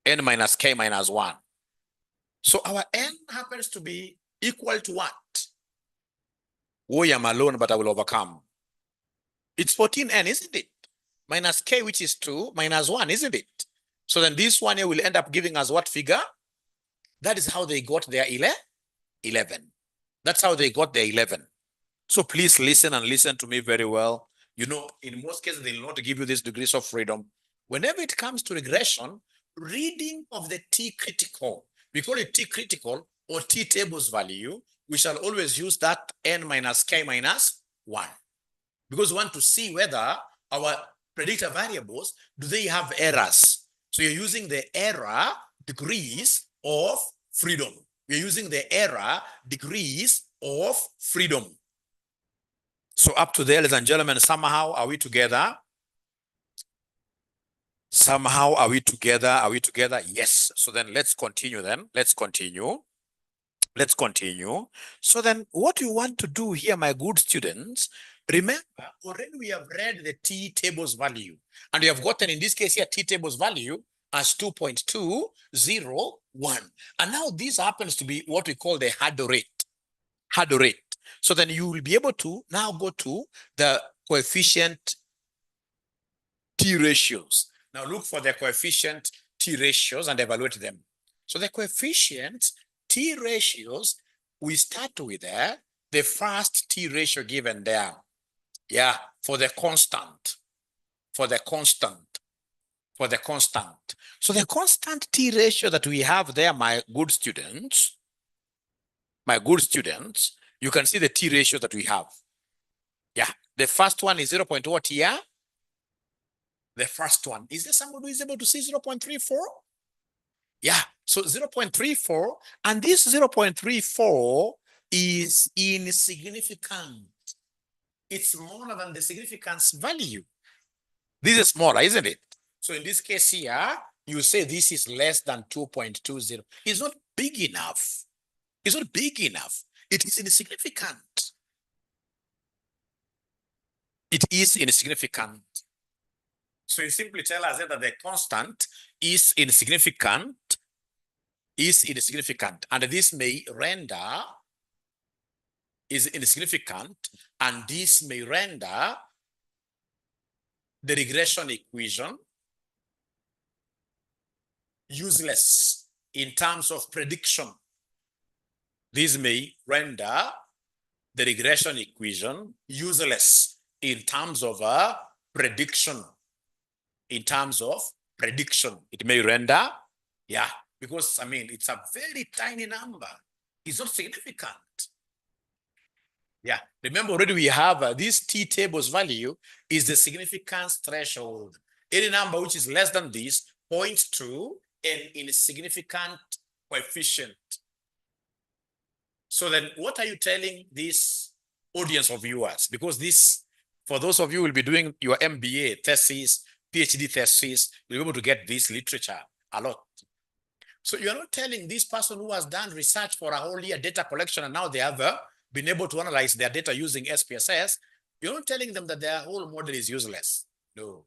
N minus k minus 1. So our n happens to be equal to what? Oh, I'm alone, but I will overcome. It's 14n, isn't it? Minus k, which is 2, minus 1, isn't it? So then this one here will end up giving us what figure? That is how they got their 11. That's how they got their 11. So please listen and listen to me very well. You know, in most cases, they will not give you these degrees of freedom. Whenever it comes to regression, reading of the t-critical, we call it t-critical or t-tables value, we shall always use that n minus k minus 1. Because we want to see whether our predictor variables, do they have errors? So you're using the error degrees of freedom. We're using the error degrees of freedom. So up to there, ladies and gentlemen, somehow are we together? Are we together? Yes. So then let's continue then. Let's continue. So then what you want to do here, my good students, remember, already we have read the t-tables value. And we have gotten, in this case here, t-tables value as 2.201. And now this happens to be what we call the hurdle rate. So then you will be able to now go to the coefficient t ratios. Now look for the coefficient t ratios and evaluate them. So the coefficient t ratios, we start with the first t ratio given there. Yeah, for the constant. So the constant t ratio that we have there, my good students, you can see the t ratio that we have. Yeah, the first one is 0. What here? The first one. Is there somebody who is able to see 0.34? Yeah, so 0.34, and this 0.34 is insignificant. It's smaller than the significance value. This is smaller, isn't it? So in this case here, you say this is less than 2.20. It's not big enough. It is insignificant. it is insignificant. So you simply tell us that the constant is insignificant, and this may render is insignificant, and this may render the regression equation useless in terms of prediction. This may render the regression equation useless in terms of prediction. In terms of prediction, it may render, yeah, because I mean, it's a very tiny number. It's not significant. Yeah, remember already we have this t table's value is the significance threshold. Any number which is less than this points to an insignificant coefficient. So then what are you telling this audience of viewers? Because this, for those of you who will be doing your MBA thesis, PhD thesis, you'll be able to get this literature a lot. So you're not telling this person who has done research for a whole year data collection and now they have been able to analyze their data using SPSS, you're not telling them that their whole model is useless. No,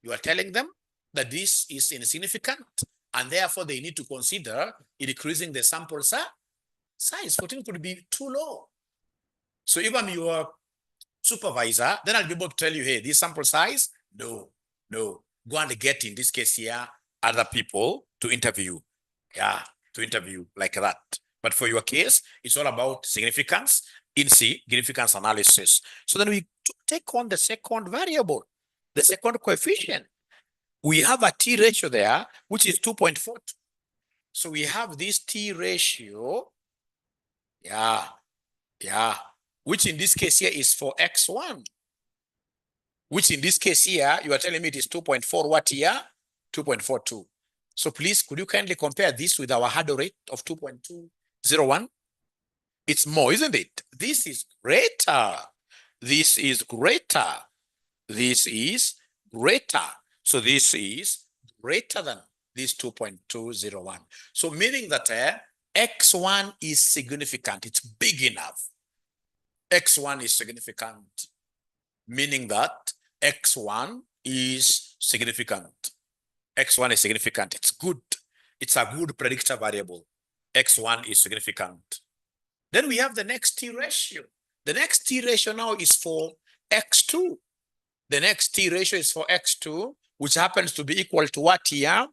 you are telling them that this is insignificant and therefore they need to consider increasing the sample size. 14 could be too low. So if I'm your supervisor, then I'll be able to tell you, hey, this sample size, no, go and get, in this case here, other people to interview. Yeah, to interview like that. But for your case, it's all about significance, insignificance analysis. So then we take on the second variable, the second coefficient. We have a T ratio there, which is 2.42. So we have this T ratio, which in this case here is for X1, which in this case here, you are telling me it is 2.4 what here? 2.42. So please, could you kindly compare this with our hurdle rate of 2.201? It's more, isn't it? This is greater. This is greater. This is greater. So this is greater than this 2.201. So meaning that X1 is significant. It's big enough. X1 is significant. Meaning that X1 is significant. X1 is significant. It's good. It's a good predictor variable. X1 is significant. Then we have the next T ratio. The next T ratio now is for X2. The next T ratio is for X2, which happens to be equal to what here?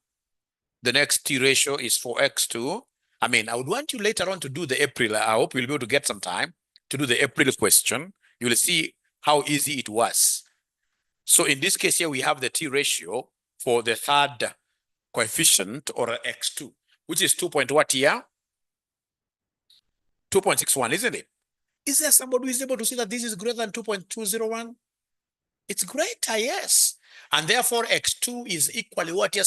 The next T ratio is for X2. I mean, I would want you later on to do the April. I hope you'll be able to get some time to do the April question. You will see how easy it was. So in this case here, we have the T ratio for the third coefficient, or X2, which is 2 point what here? 2.61, isn't it? Is there somebody who is able to see that this is greater than 2.201? It's greater, yes. And therefore, X2 is equally what here,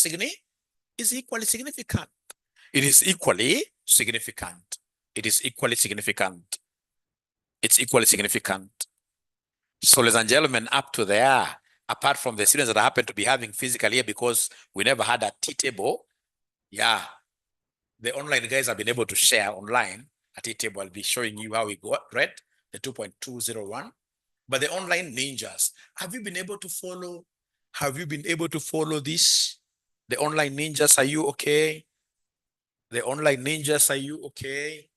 is equally significant. It is equally significant. It is equally significant. It's equally significant. So, ladies and gentlemen, up to there, apart from the students that I happen to be having physical here because we never had a T table, yeah, the online guys have been able to share online a T table. I'll be showing you how we got read the 2.201. But the online ninjas, have you been able to follow? Have you been able to follow this? The online ninjas, are you okay? The online ninjas, are you okay?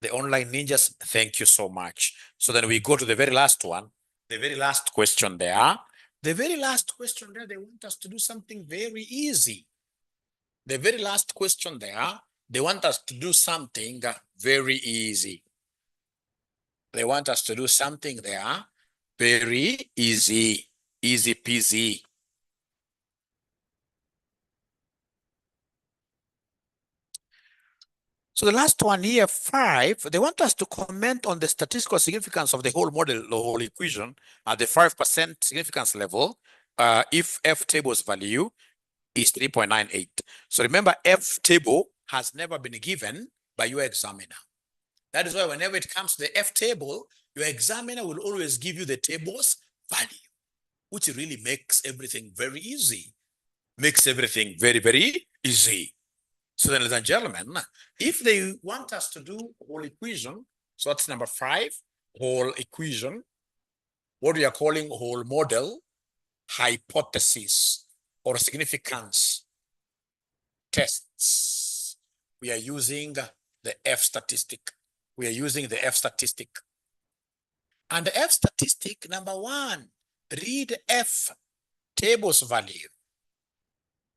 The online ninjas, thank you so much. So then we go to the very last one, the very last question there. The very last question there, they want us to do something very easy. The very last question there, they want us to do something very easy. They want us to do something there very easy, easy peasy. So the last one here, 5, they want us to comment on the statistical significance of the whole model, the whole equation at the 5% significance level if F table's value is 3.98. So remember, F table has never been given by your examiner. That is why whenever it comes to the F table, your examiner will always give you the table's value, which really makes everything very easy. Makes everything very, very easy. So then, ladies and gentlemen, if they want us to do whole equation, so that's number 5, whole equation. what we are calling whole model hypothesis or significance tests. We are using the F statistic. We are using the F statistic. And the F statistic, number one, read F, tables value.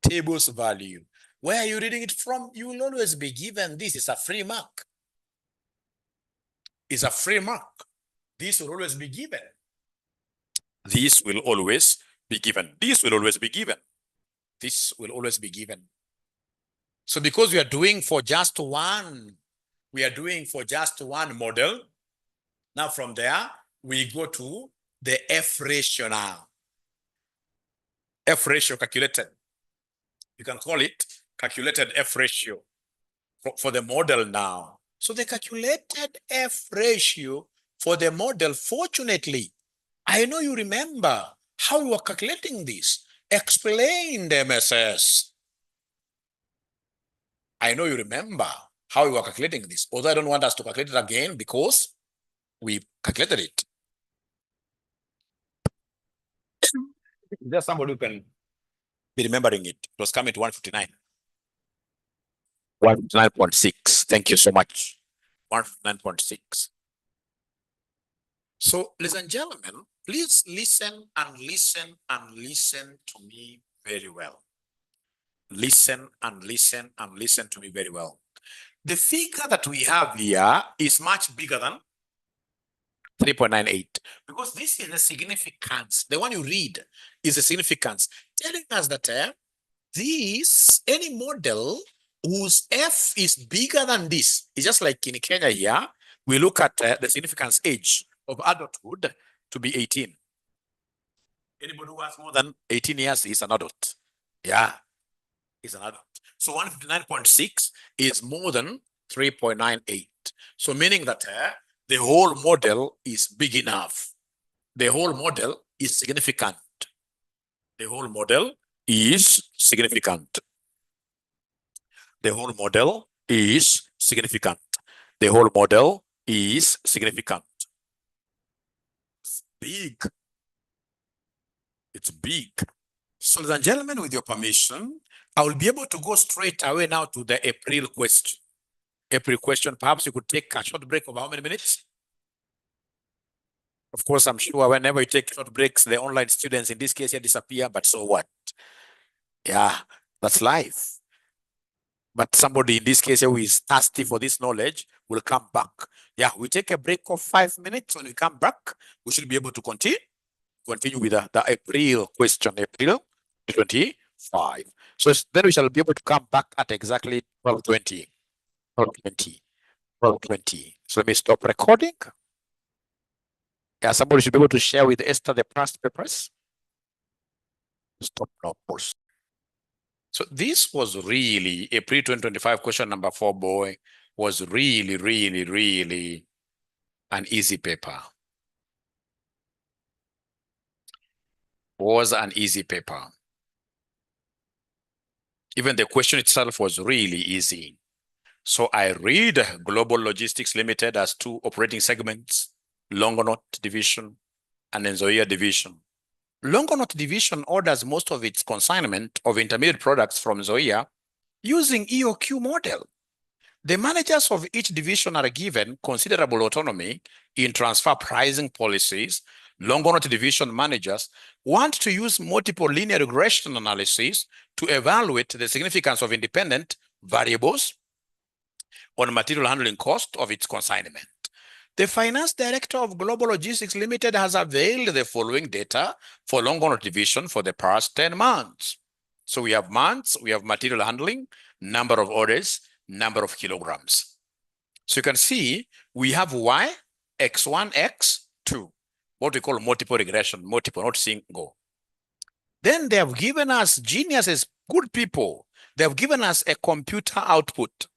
Tables value. Where are you reading it from? You will always be given this. It's a free mark. It's a free mark. This will always be given. This will always be given. This will always be given. This will always be given. So because we are doing for just one, model. Now from there, we go to the F ratio now. F ratio calculated. You can call it calculated F ratio for the model now. So the calculated F ratio for the model, fortunately, I know you remember how you are calculating this. Explain the MSS. I know you remember how you are calculating this, although I don't want us to calculate it again because we calculated it. There's somebody who can be remembering it. It was coming to 159. 159.6. Thank you so much. 159.6. So, ladies and gentlemen, please listen and listen and listen to me very well. Listen and listen and listen to me very well. The figure that we have here is much bigger than 3.98 because this is the significance. The one you read is the significance, telling us that any model whose F is bigger than this is just like in Kenya here. We look at the significance age of adulthood to be 18. Anybody who has more than 18 years is an adult. Yeah, is an adult. So 159.6 is more than 3.98. So meaning that the whole model is big enough. The whole model is significant. The whole model is significant. The whole model is significant. The whole model is significant. It's big. It's big. So, ladies and gentlemen, with your permission, I will be able to go straight away now to the April question. April question, perhaps you could take a short break of how many minutes? Of course, I'm sure whenever you take short breaks, the online students in this case here disappear, but so what? Yeah, that's life. But somebody in this case who is thirsty for this knowledge will come back. Yeah, we take a break of 5 minutes. When we come back, we should be able to continue with the April question, April 25. So then we shall be able to come back at exactly 12:20. 12:20. 12:20. So let me stop recording. Yeah, somebody should be able to share with Esther the past papers. Stop now, pause. So this was really April 2025 question number 4, boy, was really, really, really an easy paper. Was an easy paper. Even the question itself was really easy. So I read Global Logistics Limited as 2 operating segments, Longonot Division and Nzoia Division. Longonot Division orders most of its consignment of intermediate products from Nzoia using EOQ model. The managers of each division are given considerable autonomy in transfer pricing policies. Longonot Division managers want to use multiple linear regression analysis to evaluate the significance of independent variables on material handling cost of its consignment. The finance director of Global Logistics Limited has availed the following data for Longonot Division for the past 10 months. So we have months, we have material handling, number of orders, number of kilograms. So you can see we have Y, X1, X2, what we call multiple regression, multiple, not single. Then they have given us geniuses, good people. They have given us a computer output.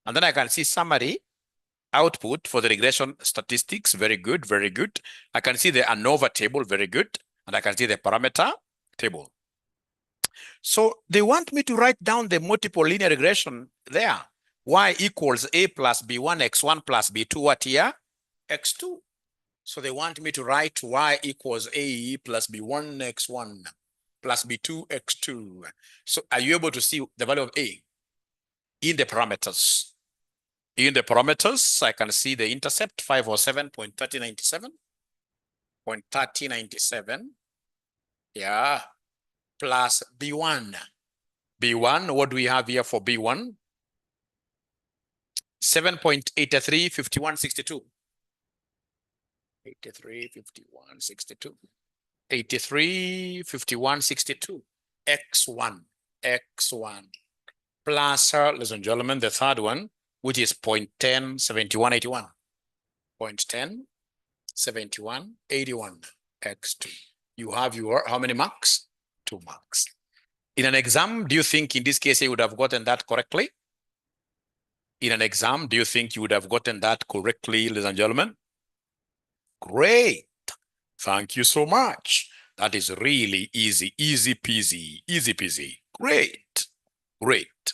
And then I can see summary output for the regression statistics. Very good, very good. I can see the ANOVA table, very good. And I can see the parameter table. So they want me to write down the multiple linear regression there. Y equals A plus B1, X1 plus B2, what here? X2. So they want me to write y equals a plus b1 x1 plus b2 x2. So are you able to see the value of a in the parameters? In the parameters, I can see the intercept 507.3097. Yeah, plus b1. B1, what do we have here for B1? 7.835162. 835162. 835162. X1. X1. Plus, ladies and gentlemen, the third one, which is 0.107181. 0.107181. X2. You have your, how many marks? 2 marks. In an exam, do you think in this case you would have gotten that correctly? In an exam, do you think you would have gotten that correctly, ladies and gentlemen? Great. Thank you so much. That is really easy, easy peasy, easy peasy. Great, great.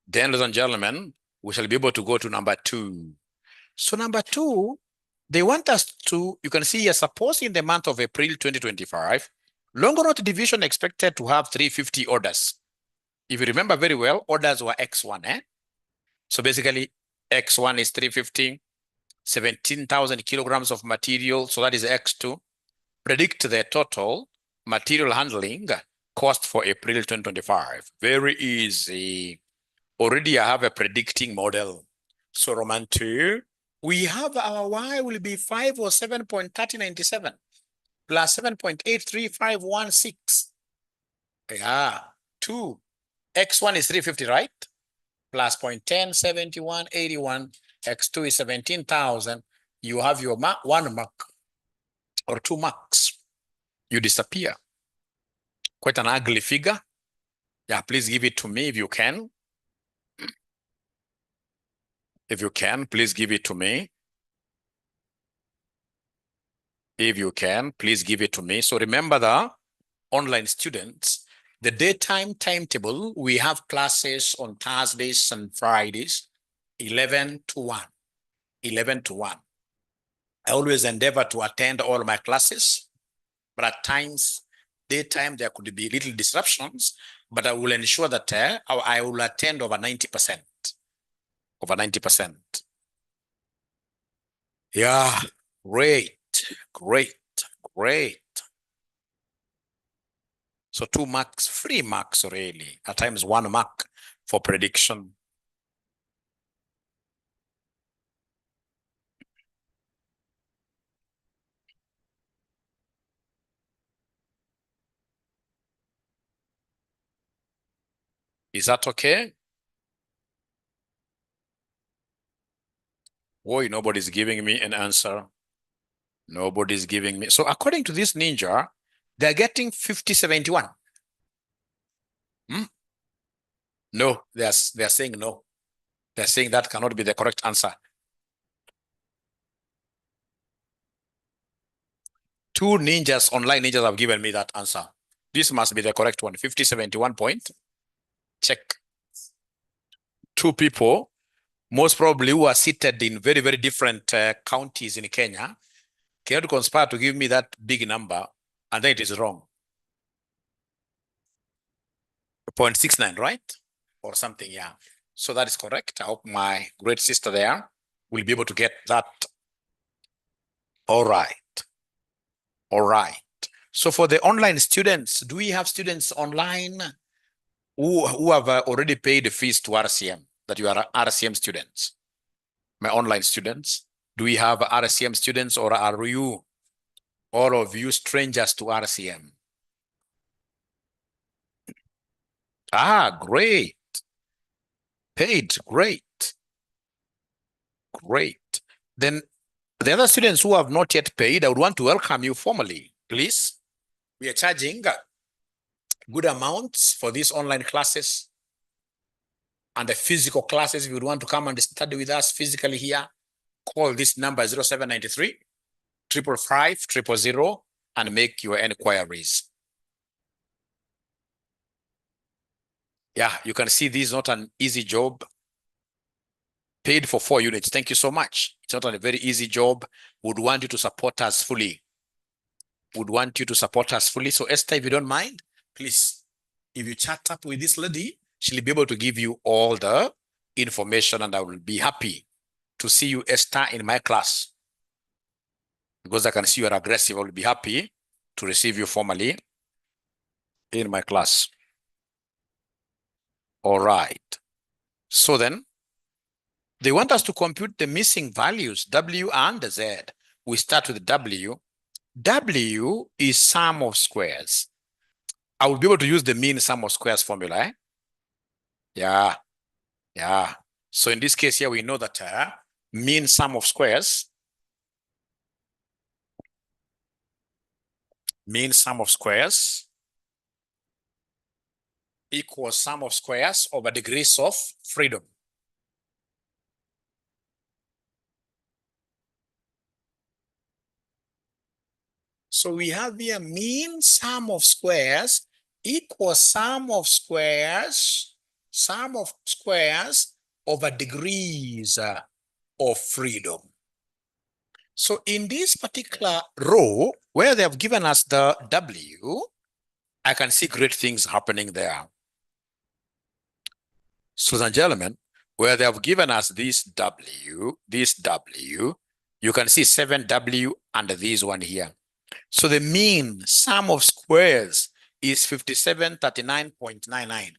Then, ladies and gentlemen, we shall be able to go to number 2. So number 2, they want us to, you can see here, suppose in the month of April 2025, Longonot division expected to have 350 orders. If you remember very well, orders were X1, So basically, X1 is 350, 17,000 kilograms of material. So that is X2. Predict the total material handling cost for April 2025. Very easy. Already I have a predicting model. So Roman 2, we have our Y will be 507.3097 plus 7.83516. Yeah, 2. X1 is 350, right? Plus 0.107181. X2 is 17,000. You have your mark, 1 mark or 2 marks. You disappear. Quite an ugly figure. Yeah, please give it to me if you can. If you can, please give it to me. If you can, please give it to me. So remember the online students, the daytime timetable, we have classes on Thursdays and Fridays, 11 to 1. 11 to 1. I always endeavor to attend all my classes, but at times, daytime, there could be little disruptions, but I will ensure that I will attend over 90%. Over 90%. Yeah, great, great, great. So 2 marks, 3 marks really, at times 1 mark for prediction. Is that okay? Boy, nobody's giving me an answer. Nobody's giving me. So according to this ninja, they're getting 5071. No, they're saying no. They're saying that cannot be the correct answer. 2 ninjas, online ninjas, have given me that answer. This must be the correct one. 5071 point. Check. 2 people, most probably who are seated in very, very different counties in Kenya, cannot conspire to give me that big number, and then it is wrong. 0.69, right? Or something, yeah. So that is correct. I hope my great sister there will be able to get that. All right. All right. So for the online students, do we have students online who have already paid the fees to RCM, that you are RCM students? My online students, do we have RCM students, or are you, all of you, strangers to RCM? Ah, great. Paid, great. Great. Then the other students who have not yet paid, I would want to welcome you formally, please. We are charging good amounts for these online classes and the physical classes. If you would want to come and study with us physically here, call this number 0793 555 000 and make your inquiries. Yeah, you can see this is not an easy job. paid for 4 units. Thank you so much. It's not a very easy job. Would want you to support us fully. Would want you to support us fully. So Esther, if you don't mind, please, if you chat up with this lady, she'll be able to give you all the information, and I will be happy to see you, Esther, in my class. Because I can see you are aggressive, I will be happy to receive you formally in my class. All right. So then, they want us to compute the missing values, W and Z. We start with W. W is sum of squares. I will be able to use the mean sum of squares formula. Eh? Yeah. So in this case here, we know that mean sum of squares equals sum of squares over degrees of freedom. So we have here mean sum of squares equals sum of squares over degrees of freedom. So in this particular row, where they have given us the W, I can see great things happening there. So, ladies and gentlemen, where they have given us this W, you can see 7W and this one here. So the mean sum of squares is 5739.99.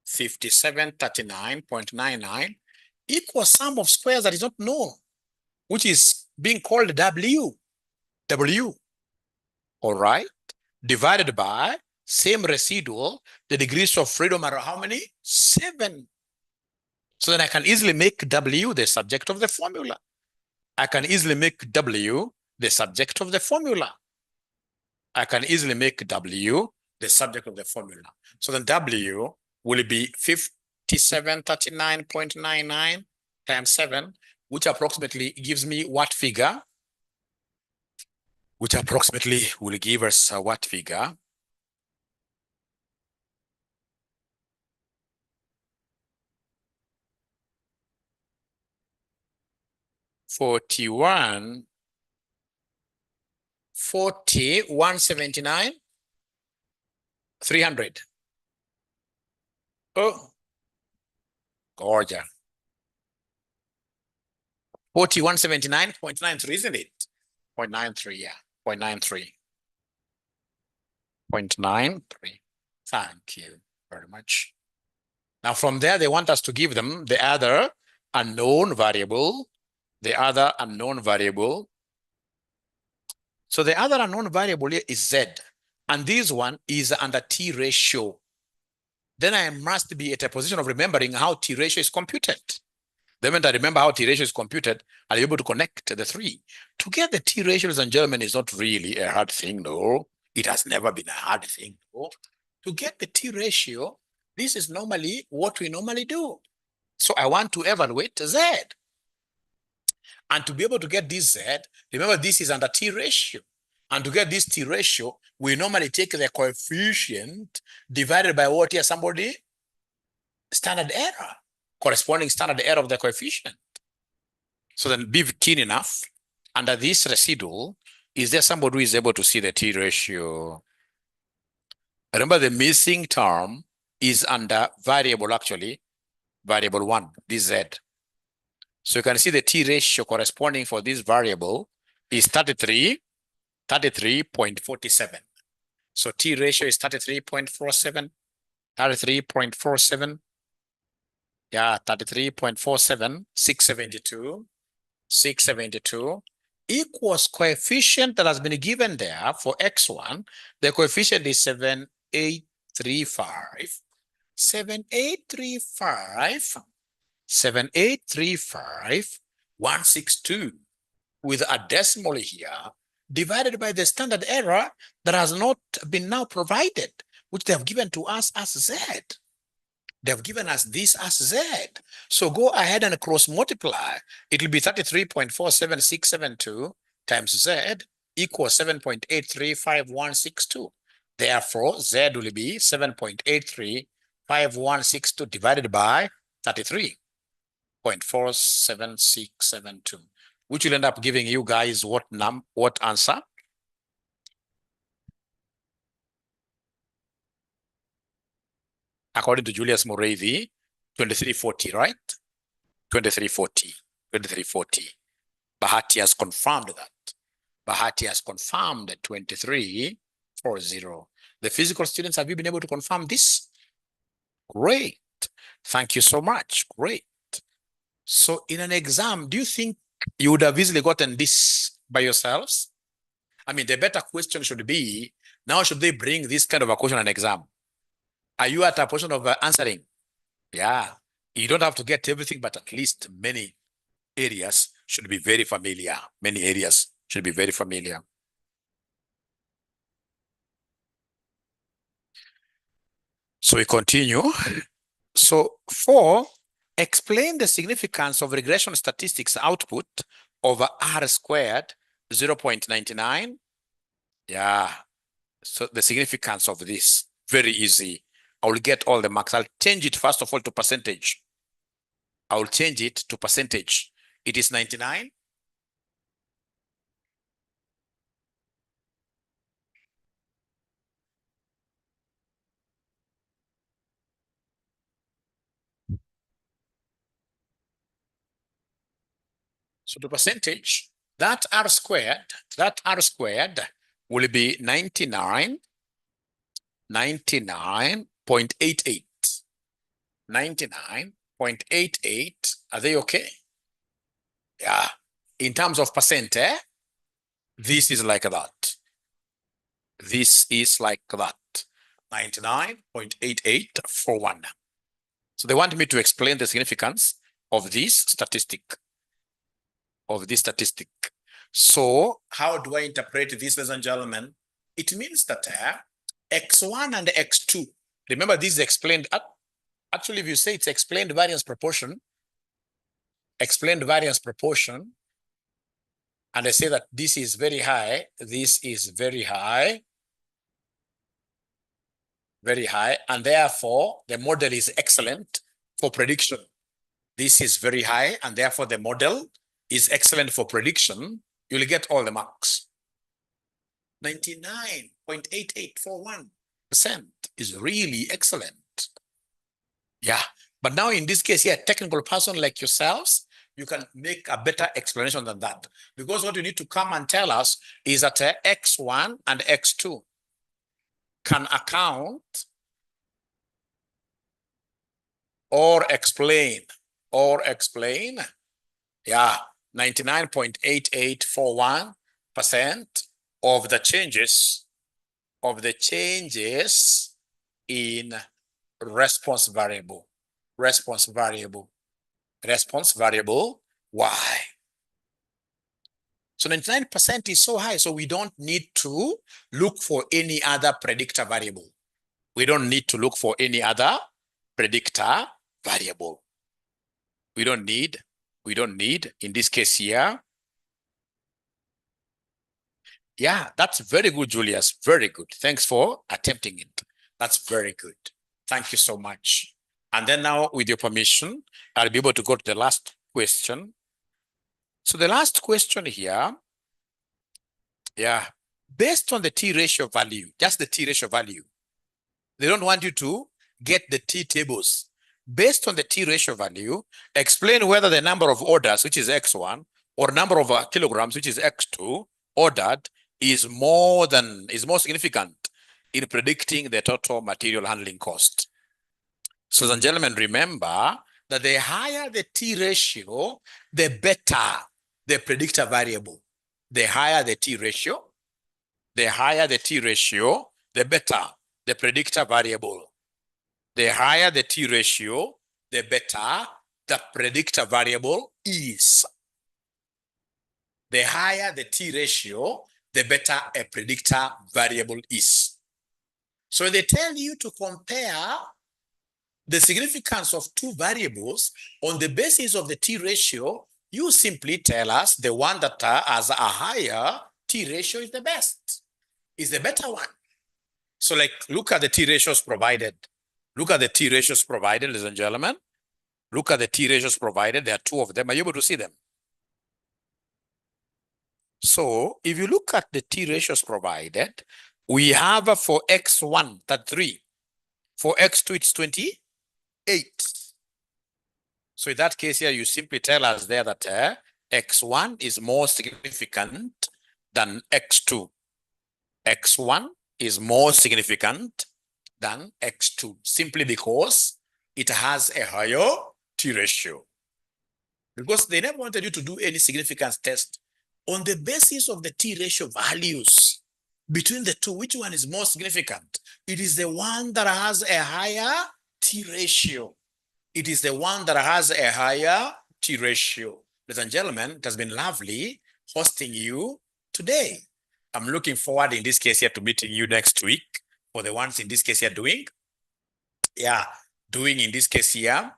5739.99 equals sum of squares that is not known, which is being called W. All right, divided by same residual, the degrees of freedom are how many? 7. So then I can easily make W the subject of the formula. I can easily make W the subject of the formula. So then W will be 5739.99 times 7, which approximately gives me what figure? Which approximately will give us what figure? $41.79 300. Oh, gorgeous. 4179.93, isn't it? 0.93, yeah. 0.93. 0.93. Thank you very much. Now from there, they want us to give them the other unknown variable. So the other unknown variable here is Z. And this one is under T ratio. Then I must be at a position of remembering how T ratio is computed. The moment I remember how T ratio is computed, I'll be able to connect the 3. To get the T ratios in German is not really a hard thing, no. It has never been a hard thing, no. To get the T ratio, this is normally what we normally do. So I want to evaluate Z. And to be able to get this Z, remember this is under T ratio. And to get this T ratio, we normally take the coefficient divided by what here, somebody? Standard error. Corresponding standard error of the coefficient. So then be keen enough. Under this residual, is there somebody who is able to see the T ratio? Remember the missing term is under variable, actually, variable 1, this Z. So you can see the T ratio corresponding for this variable is 33.47. So T ratio is 33.47. 33.47. Yeah, 33.47, 672 equals coefficient that has been given there for X1. The coefficient is 7835. 7835.162 with a decimal here divided by the standard error that has not been now provided, which they have given to us as Z. They've given us this as Z. So go ahead and cross multiply. It will be 33.47672 times Z equals 7.835162. Therefore, Z will be 7.835162 divided by 33. 0.47672, which will end up giving you guys what answer? According to Julius Moravi, 2340, right? 2340. Bahati has confirmed that. Bahati has confirmed 2340. The physical students, have you been able to confirm this? Great. Thank you so much. Great. So in an exam, do you think you would have easily gotten this by yourselves? I mean, the better question should be, now should they bring this kind of a question on an exam? Are you at a position of answering? Yeah. You don't have to get everything, but at least many areas should be very familiar. Many areas should be very familiar. So we continue. So 4, explain the significance of regression statistics output over R squared 0.99. Yeah. So the significance of this, very easy. I will get all the marks. I'll change it first of all to percentage. I will change it to percentage. It is 99. So the percentage, that R squared will be 99.88. 99.88. Are they okay? Yeah. In terms of percent, this is like that. This is like that. 99.8841. So they want me to explain the significance of this statistic. So how do I interpret this, ladies and gentlemen? It means that x1 and x2, remember this is explained, actually if you say it's explained variance proportion, and I say that this is very high, this is very high, and therefore the model is excellent for prediction. This is very high, and therefore the model is excellent for prediction. You'll get all the marks. 99.8841% is really excellent. Yeah, but now in this case here, a technical person like yourselves, you can make a better explanation than that. Because what you need to come and tell us is that x1 and x2 can account or explain, yeah, 99.8841% of the changes in response variable y. So 99% is so high, so we don't need to look for any other predictor variable. We don't need, in this case here. Yeah, that's very good, Julius. Very good. Thanks for attempting it. That's very good. Thank you so much. And then now, with your permission, I'll be able to go to the last question. So the last question here, yeah, based on the T-ratio value, just the T-ratio value. They don't want you to get the T tables. Based on the T-ratio value, explain whether the number of orders, which is X1, or number of kilograms, which is X2, ordered is more significant in predicting the total material handling cost. So, ladies and gentlemen, remember that the higher the T-ratio, the better the predictor variable. The higher the T-ratio, the better the predictor variable. The higher the T-ratio, the better the predictor variable is. The higher the T-ratio, the better a predictor variable is. So they tell you to compare the significance of two variables on the basis of the T-ratio. You simply tell us the one that has a higher T-ratio is the best, is the better one. So like, look at the T-ratios provided. Ladies and gentlemen. Look at the T ratios provided. There are two of them. Are you able to see them? So if you look at the T ratios provided, we have for X1, that 3. For X2, it's 28. So in that case here, you simply tell us there that X1 is more significant than X2. X1 is more significant than X2, simply because it has a higher T ratio. Because they never wanted you to do any significance test. On the basis of the T ratio values between the two, which one is more significant? It is the one that has a higher T ratio. It is the one that has a higher T ratio. Ladies and gentlemen, it has been lovely hosting you today. I'm looking forward in this case here to meeting you next week for the ones in this case here doing in this case here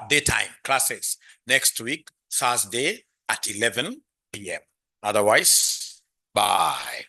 daytime classes next week, Thursday at 11 p.m. Otherwise, bye.